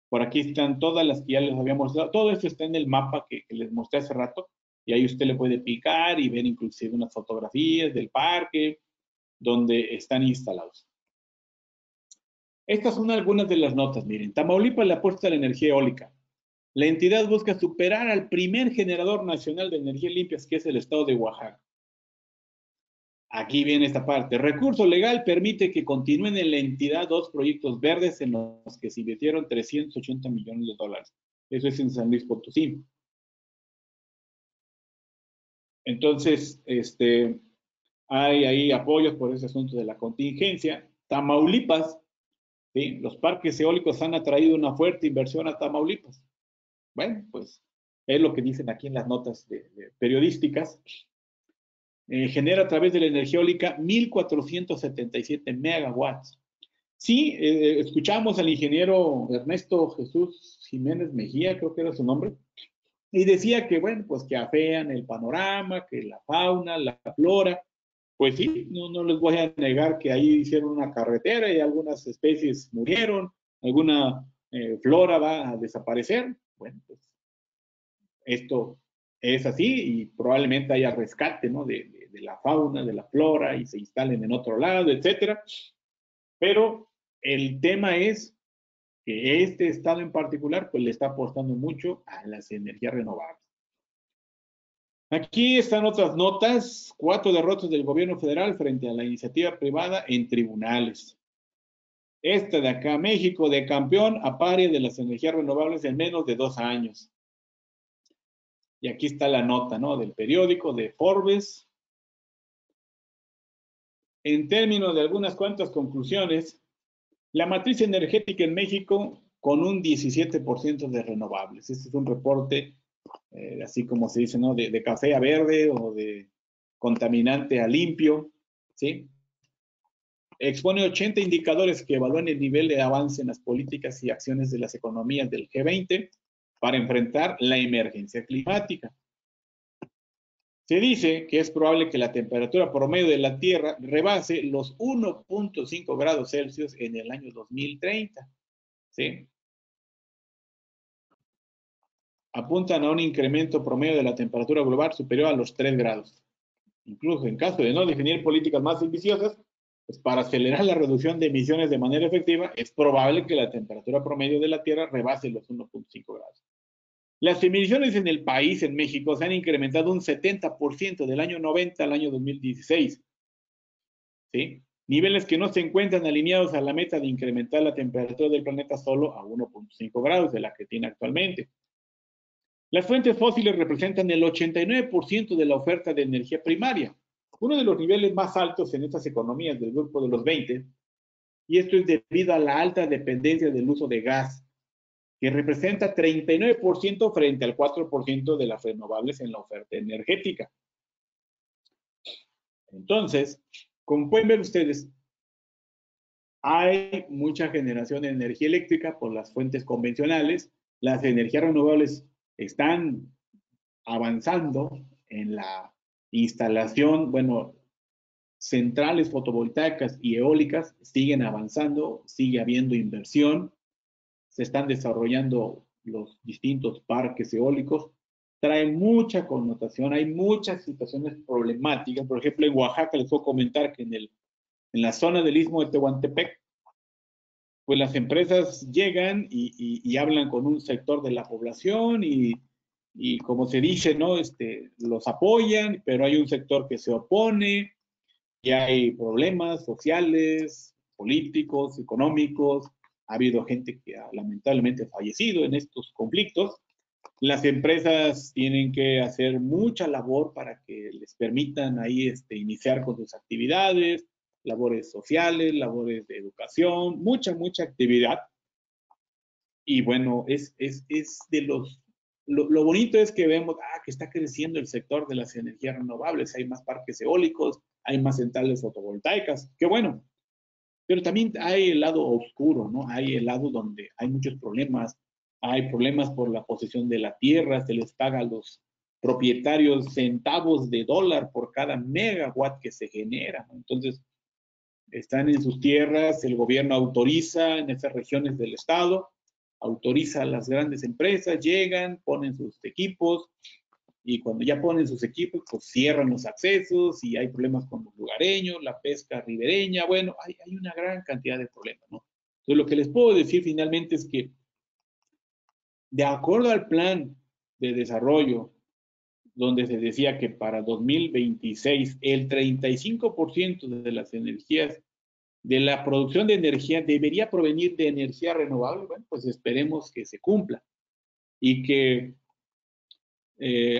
Por aquí están todas las que ya les había mostrado. Todo esto está en el mapa que les mostré hace rato y ahí usted le puede picar y ver inclusive unas fotografías del parque donde están instalados. Estas son algunas de las notas. Miren, Tamaulipas le apuesta a la energía eólica. La entidad busca superar al primer generador nacional de energía limpia, que es el estado de Oaxaca. Aquí viene esta parte. Recurso legal permite que continúen en la entidad 2 proyectos verdes en los que se invirtieron 380 millones de dólares. Eso es en San Luis Potosí. Entonces, hay ahí apoyos por ese asunto de la contingencia. Tamaulipas, ¿sí? Los parques eólicos han atraído una fuerte inversión a Tamaulipas. Bueno, pues es lo que dicen aquí en las notas periodísticas. Genera a través de la energía eólica 1.477 megawatts. Sí, escuchamos al ingeniero Ernesto Jesús Jiménez Mejía, creo que era su nombre, y decía que, bueno, pues que afean el panorama, que la fauna, la flora. Pues sí, no les voy a negar que ahí hicieron una carretera y algunas especies murieron, alguna flora va a desaparecer. Bueno, pues esto es así y probablemente haya rescate, ¿no? de la fauna, de la flora y se instalen en otro lado, etcétera. Pero el tema es que este estado en particular pues le está apostando mucho a las energías renovables. Aquí están otras notas: 4 derrotas del gobierno federal frente a la iniciativa privada en tribunales. Esta de acá, México de campeón a paria de las energías renovables en menos de 2 años. Y aquí está la nota, ¿no?, del periódico de Forbes. En términos de algunas cuantas conclusiones, la matriz energética en México con un 17% de renovables. Este es un reporte, así como se dice, ¿no?, de café a verde o de contaminante a limpio, ¿sí? Expone 80 indicadores que evalúan el nivel de avance en las políticas y acciones de las economías del G20 para enfrentar la emergencia climática. Se dice que es probable que la temperatura promedio de la Tierra rebase los 1.5 grados Celsius en el año 2030. ¿Sí? Apuntan a un incremento promedio de la temperatura global superior a los 3 grados. Incluso en caso de no definir políticas más ambiciosas, pues para acelerar la reducción de emisiones de manera efectiva, es probable que la temperatura promedio de la Tierra rebase los 1.5 grados. Las emisiones en el país, en México, se han incrementado un 70% del año 90 al año 2016. ¿Sí? Niveles que no se encuentran alineados a la meta de incrementar la temperatura del planeta solo a 1.5 grados de la que tiene actualmente. Las fuentes fósiles representan el 89% de la oferta de energía primaria, uno de los niveles más altos en estas economías del grupo de los 20, y esto es debido a la alta dependencia del uso de gas, que representa 39% frente al 4% de las renovables en la oferta energética. Entonces, como pueden ver ustedes, hay mucha generación de energía eléctrica por las fuentes convencionales. Las energías renovables están avanzando en la instalación, bueno, centrales fotovoltaicas y eólicas siguen avanzando, sigue habiendo inversión, se están desarrollando los distintos parques eólicos, trae mucha connotación, hay muchas situaciones problemáticas. Por ejemplo, en Oaxaca les puedo comentar que en la zona del Istmo de Tehuantepec, pues las empresas llegan y hablan con un sector de la población y como se dice, ¿no?, los apoyan, pero hay un sector que se opone y hay problemas sociales, políticos, económicos. Ha habido gente que ha lamentablemente fallecido en estos conflictos. Las empresas tienen que hacer mucha labor para que les permitan ahí iniciar con sus actividades, labores sociales, labores de educación, mucha actividad. Y bueno, es de los... Lo bonito es que vemos que está creciendo el sector de las energías renovables, hay más parques eólicos, hay más centrales fotovoltaicas, qué bueno. Pero también hay el lado oscuro, ¿no? Hay el lado donde hay muchos problemas, hay problemas por la posesión de la tierra, se les paga a los propietarios centavos de dólar por cada megawatt que se genera, ¿no? Entonces, están en sus tierras, el gobierno autoriza en esas regiones del estado, autoriza a las grandes empresas, llegan, ponen sus equipos, y cuando ya ponen sus equipos, pues cierran los accesos y hay problemas con los lugareños, la pesca ribereña, bueno, hay una gran cantidad de problemas, ¿no? Entonces, lo que les puedo decir finalmente es que, de acuerdo al plan de desarrollo, donde se decía que para 2026 el 35% de las energías, de la producción de energía debería provenir de energía renovable, bueno, pues esperemos que se cumpla y que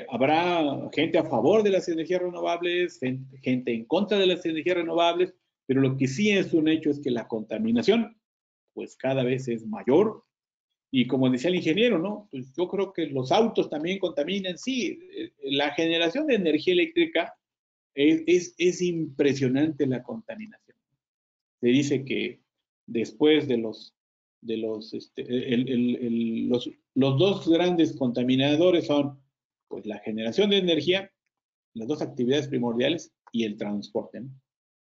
habrá gente a favor de las energías renovables, gente en contra de las energías renovables, pero lo que sí es un hecho es que la contaminación pues cada vez es mayor. Y como decía el ingeniero, ¿no? Pues yo creo que los autos también contaminan. Sí, la generación de energía eléctrica es impresionante la contaminación. Se dice que después de los dos grandes contaminadores son pues la generación de energía, las dos actividades primordiales y el transporte, ¿no?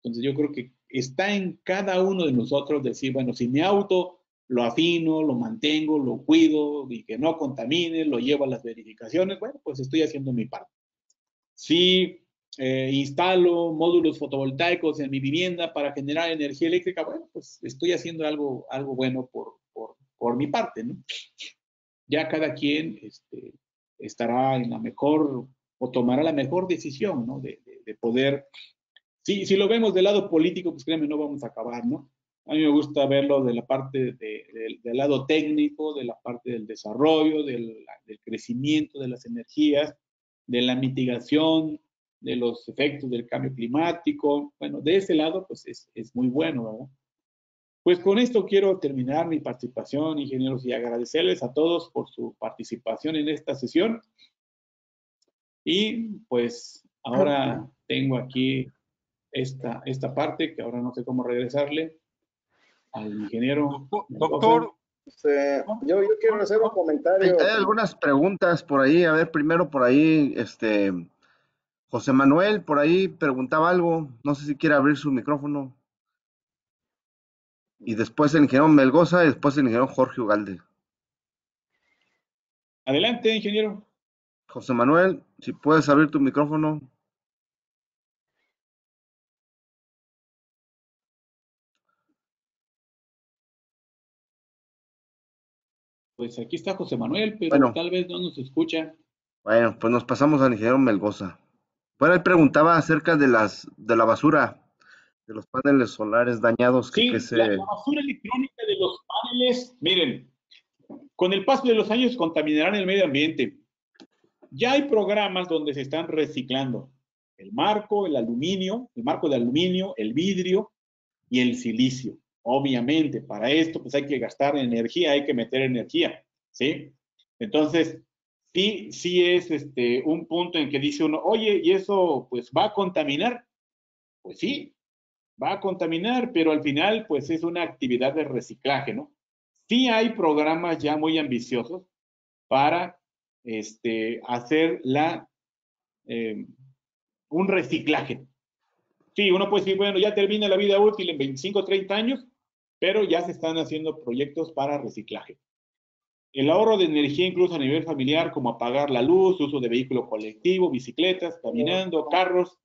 Entonces yo creo que está en cada uno de nosotros decir, bueno, si mi auto lo afino, lo mantengo, lo cuido y que no contamine, lo llevo a las verificaciones, bueno, pues estoy haciendo mi parte. Si instalo módulos fotovoltaicos en mi vivienda para generar energía eléctrica, bueno, pues estoy haciendo algo bueno por por mi parte, ¿no? Ya cada quien estará en la mejor o tomará la mejor decisión, ¿no? De poder, si lo vemos del lado político, pues créanme, no vamos a acabar, ¿no? A mí me gusta verlo de la parte del lado técnico, de la parte del desarrollo, del crecimiento de las energías, de la mitigación de los efectos del cambio climático. Bueno, de ese lado, pues es muy bueno, ¿verdad? Pues con esto quiero terminar mi participación, ingenieros, y agradecerles a todos por su participación en esta sesión. Y pues ahora tengo aquí esta parte, que ahora no sé cómo regresarle al ingeniero. Doctor. Yo quiero hacer un comentario. Hay algunas preguntas por ahí. A ver, primero por ahí, José Manuel por ahí preguntaba algo. No sé si quiere abrir su micrófono. Y después el ingeniero Melgoza y después el ingeniero Jorge Ugalde. Adelante, ingeniero. José Manuel, si puedes abrir tu micrófono. Pues aquí está José Manuel, pero bueno, tal vez no nos escucha. Bueno, pues nos pasamos al ingeniero Melgoza. Bueno, él preguntaba acerca de la basura, de los paneles solares dañados. Sí, la basura electrónica de los paneles, miren, con el paso de los años contaminarán el medio ambiente. Ya hay programas donde se están reciclando el marco, el aluminio, el marco de aluminio, el vidrio y el silicio. Obviamente, para esto pues hay que gastar energía, hay que meter energía, ¿sí? Entonces, sí es un punto en que dice uno, oye, ¿y eso pues va a contaminar? Pues sí, va a contaminar, pero al final pues es una actividad de reciclaje, ¿no? Sí hay programas ya muy ambiciosos para hacer un reciclaje. Sí, uno puede decir, bueno, ya termina la vida útil en 25 o 30 años, pero ya se están haciendo proyectos para reciclaje. El ahorro de energía incluso a nivel familiar, como apagar la luz, uso de vehículo colectivo, bicicletas, caminando, carros,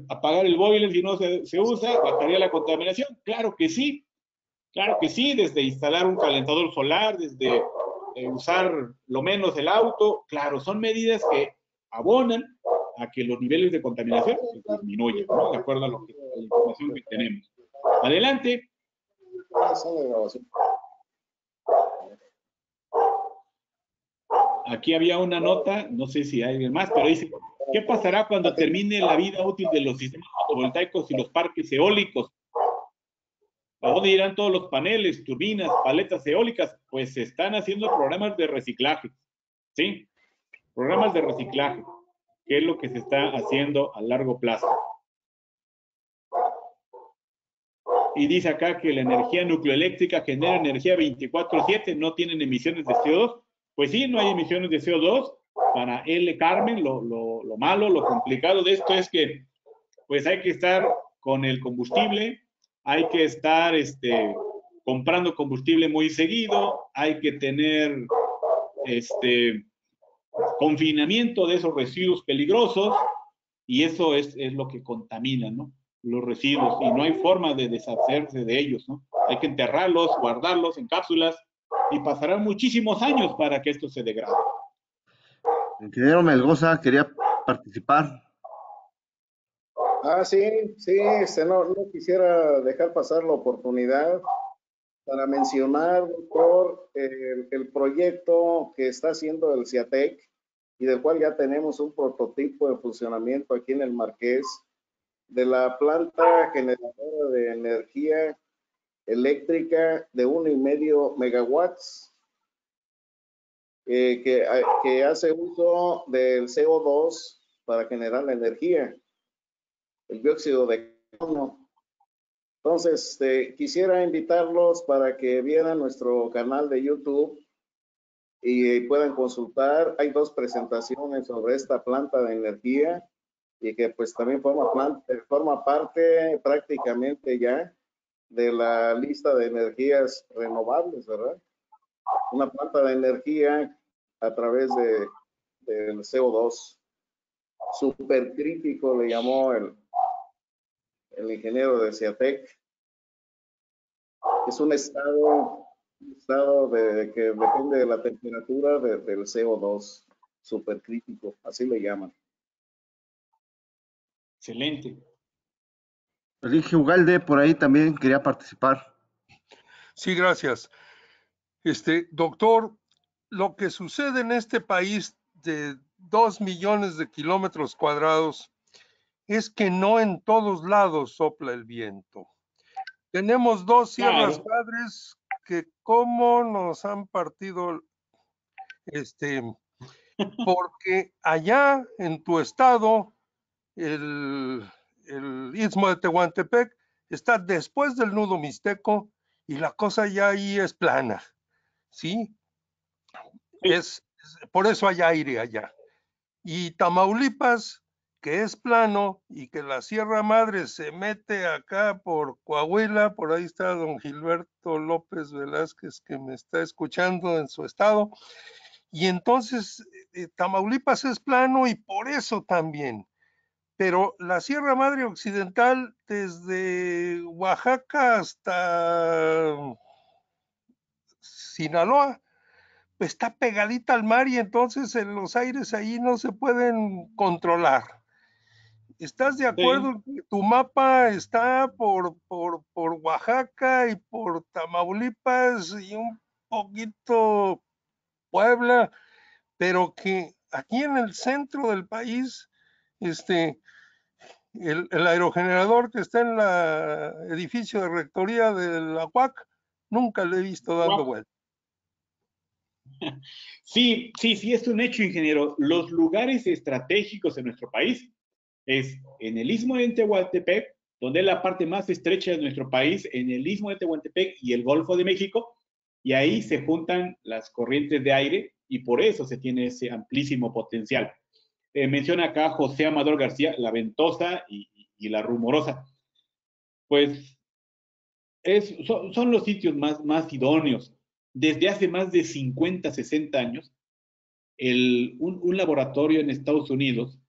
apagar el boiler si no se usa, bajaría la contaminación. Claro que sí, desde instalar un calentador solar, desde usar lo menos el auto, claro, son medidas que abonan a que los niveles de contaminación disminuyan, ¿no? De acuerdo a la información que tenemos. Adelante. Aquí había una nota, no sé si hay alguien más, pero dice, ¿qué pasará cuando termine la vida útil de los sistemas fotovoltaicos y los parques eólicos? ¿A dónde irán todos los paneles, turbinas, paletas eólicas? Pues se están haciendo programas de reciclaje, ¿sí? Programas de reciclaje, que es lo que se está haciendo a largo plazo. Y dice acá que la energía nucleoeléctrica genera energía 24/7, no tienen emisiones de CO2. Pues sí, no hay emisiones de CO2. Para L. Carmen, lo malo, lo complicado de esto es que pues hay que estar con el combustible, hay que estar comprando combustible muy seguido, hay que tener confinamiento de esos residuos peligrosos, y eso es lo que contamina, ¿no? Los residuos, y no hay forma de deshacerse de ellos, ¿no? Hay que enterrarlos, guardarlos en cápsulas, y pasarán muchísimos años para que esto se degrade. El ingeniero Melgoza quería participar. Sí, no quisiera dejar pasar la oportunidad para mencionar, doctor, el proyecto que está haciendo el CIATEC y del cual ya tenemos un prototipo de funcionamiento aquí en el Marqués, de la planta generadora de energía eléctrica de 1,5 megawatts, que hace uso del CO2 para generar la energía, el dióxido de carbono. Entonces, quisiera invitarlos para que vieran nuestro canal de YouTube y puedan consultar. Hay 2 presentaciones sobre esta planta de energía y que pues también forma parte prácticamente ya de la lista de energías renovables, ¿verdad? Una planta de energía a través del CO2. Supercrítico le llamó el ingeniero de CIATEC. Es un estado estado de que depende de la temperatura del CO2 supercrítico, así le llaman. Excelente. Elige Ugalde, por ahí también quería participar. Sí, gracias. Doctor, lo que sucede en este país de 2 millones de kilómetros cuadrados es que no en todos lados sopla el viento. Tenemos dos sierras Claro. madres que cómo nos han partido, porque allá en tu estado, el istmo de Tehuantepec está después del nudo mixteco y la cosa ya ahí es plana, ¿sí? Por eso hay aire allá. Y Tamaulipas, que es plano y que la Sierra Madre se mete acá por Coahuila, por ahí está don Gilberto López Velázquez que me está escuchando en su estado, y entonces Tamaulipas es plano y por eso también. Pero la Sierra Madre Occidental, desde Oaxaca hasta Sinaloa, está pegadita al mar y entonces los aires ahí no se pueden controlar. ¿Estás de acuerdo en que tu mapa está por Oaxaca y por Tamaulipas y un poquito Puebla, pero que aquí en el centro del país, el aerogenerador que está en el edificio de rectoría de la UAC, nunca lo he visto dando vuelta? Sí, es un hecho, ingeniero. Los lugares estratégicos en nuestro país es en el istmo de Tehuantepec, donde es la parte más estrecha de nuestro país, en el istmo de Tehuantepec y el Golfo de México, y ahí se juntan las corrientes de aire y por eso se tiene ese amplísimo potencial. Menciona acá José Amador García, la ventosa y la rumorosa. Pues son los sitios más idóneos. Desde hace más de 50, 60 años, un laboratorio en Estados Unidos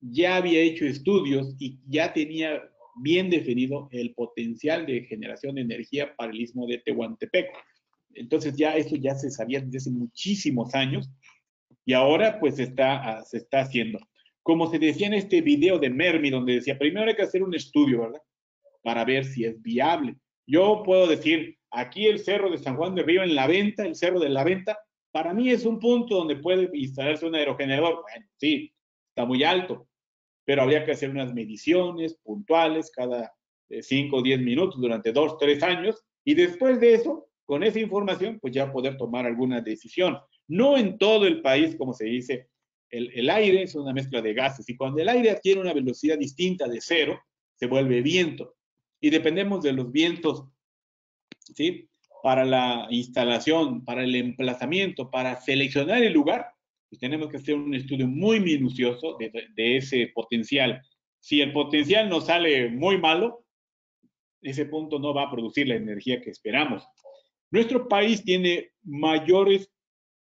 ya había hecho estudios y ya tenía bien definido el potencial de generación de energía para el istmo de Tehuantepec. Entonces eso ya se sabía desde hace muchísimos años y ahora pues se está haciendo. Como se decía en este video de Mermi, donde decía, primero hay que hacer un estudio, ¿verdad? Para ver si es viable. Yo puedo decir, aquí el Cerro de San Juan de Río en La Venta, el Cerro de La Venta, para mí es un punto donde puede instalarse un aerogenerador. Bueno, sí, está muy alto, pero habría que hacer unas mediciones puntuales cada 5 o 10 minutos durante 2, 3 años y después de eso, con esa información, pues ya poder tomar alguna decisión. No en todo el país, como se dice, el aire es una mezcla de gases y cuando el aire adquiere una velocidad distinta de cero, se vuelve viento y dependemos de los vientos, ¿sí? Para la instalación, para el emplazamiento, para seleccionar el lugar, pues tenemos que hacer un estudio muy minucioso de ese potencial. Si el potencial nos sale muy malo, ese punto no va a producir la energía que esperamos. Nuestro país tiene mayores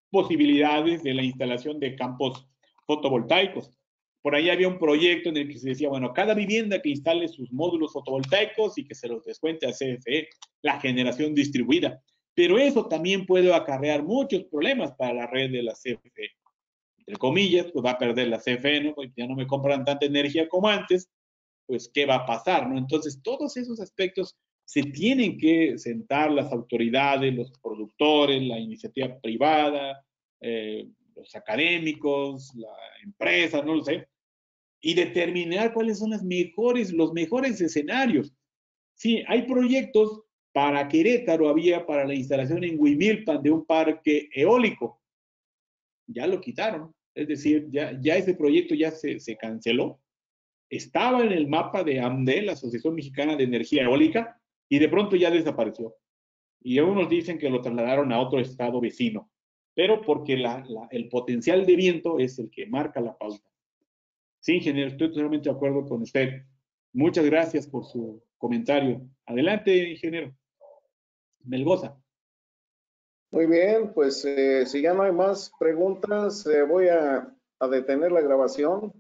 posibilidades de la instalación de campos fotovoltaicos. Por ahí había un proyecto en el que se decía, bueno, cada vivienda que instale sus módulos fotovoltaicos y que se los descuente a CFE, la generación distribuida. Pero eso también puede acarrear muchos problemas para la red de la CFE. Entre comillas, pues va a perder la CFE, ¿no? Porque ya no me compran tanta energía como antes, pues ¿qué va a pasar, no? Entonces, todos esos aspectos se tienen que sentar las autoridades, los productores, la iniciativa privada, los académicos, la empresa, no lo sé, y determinar cuáles son los mejores escenarios. Sí, hay proyectos para Querétaro, había para la instalación en Huimilpan de un parque eólico. Ya lo quitaron, es decir, ya ese proyecto ya se canceló. Estaba en el mapa de AMDE, la Asociación Mexicana de Energía Eólica, y de pronto ya desapareció. Y algunos dicen que lo trasladaron a otro estado vecino, pero porque el potencial de viento es el que marca la pauta. Sí, ingeniero, estoy totalmente de acuerdo con usted. Muchas gracias por su comentario. Adelante, ingeniero. Melgoza. Muy bien, pues si ya no hay más preguntas, voy a detener la grabación.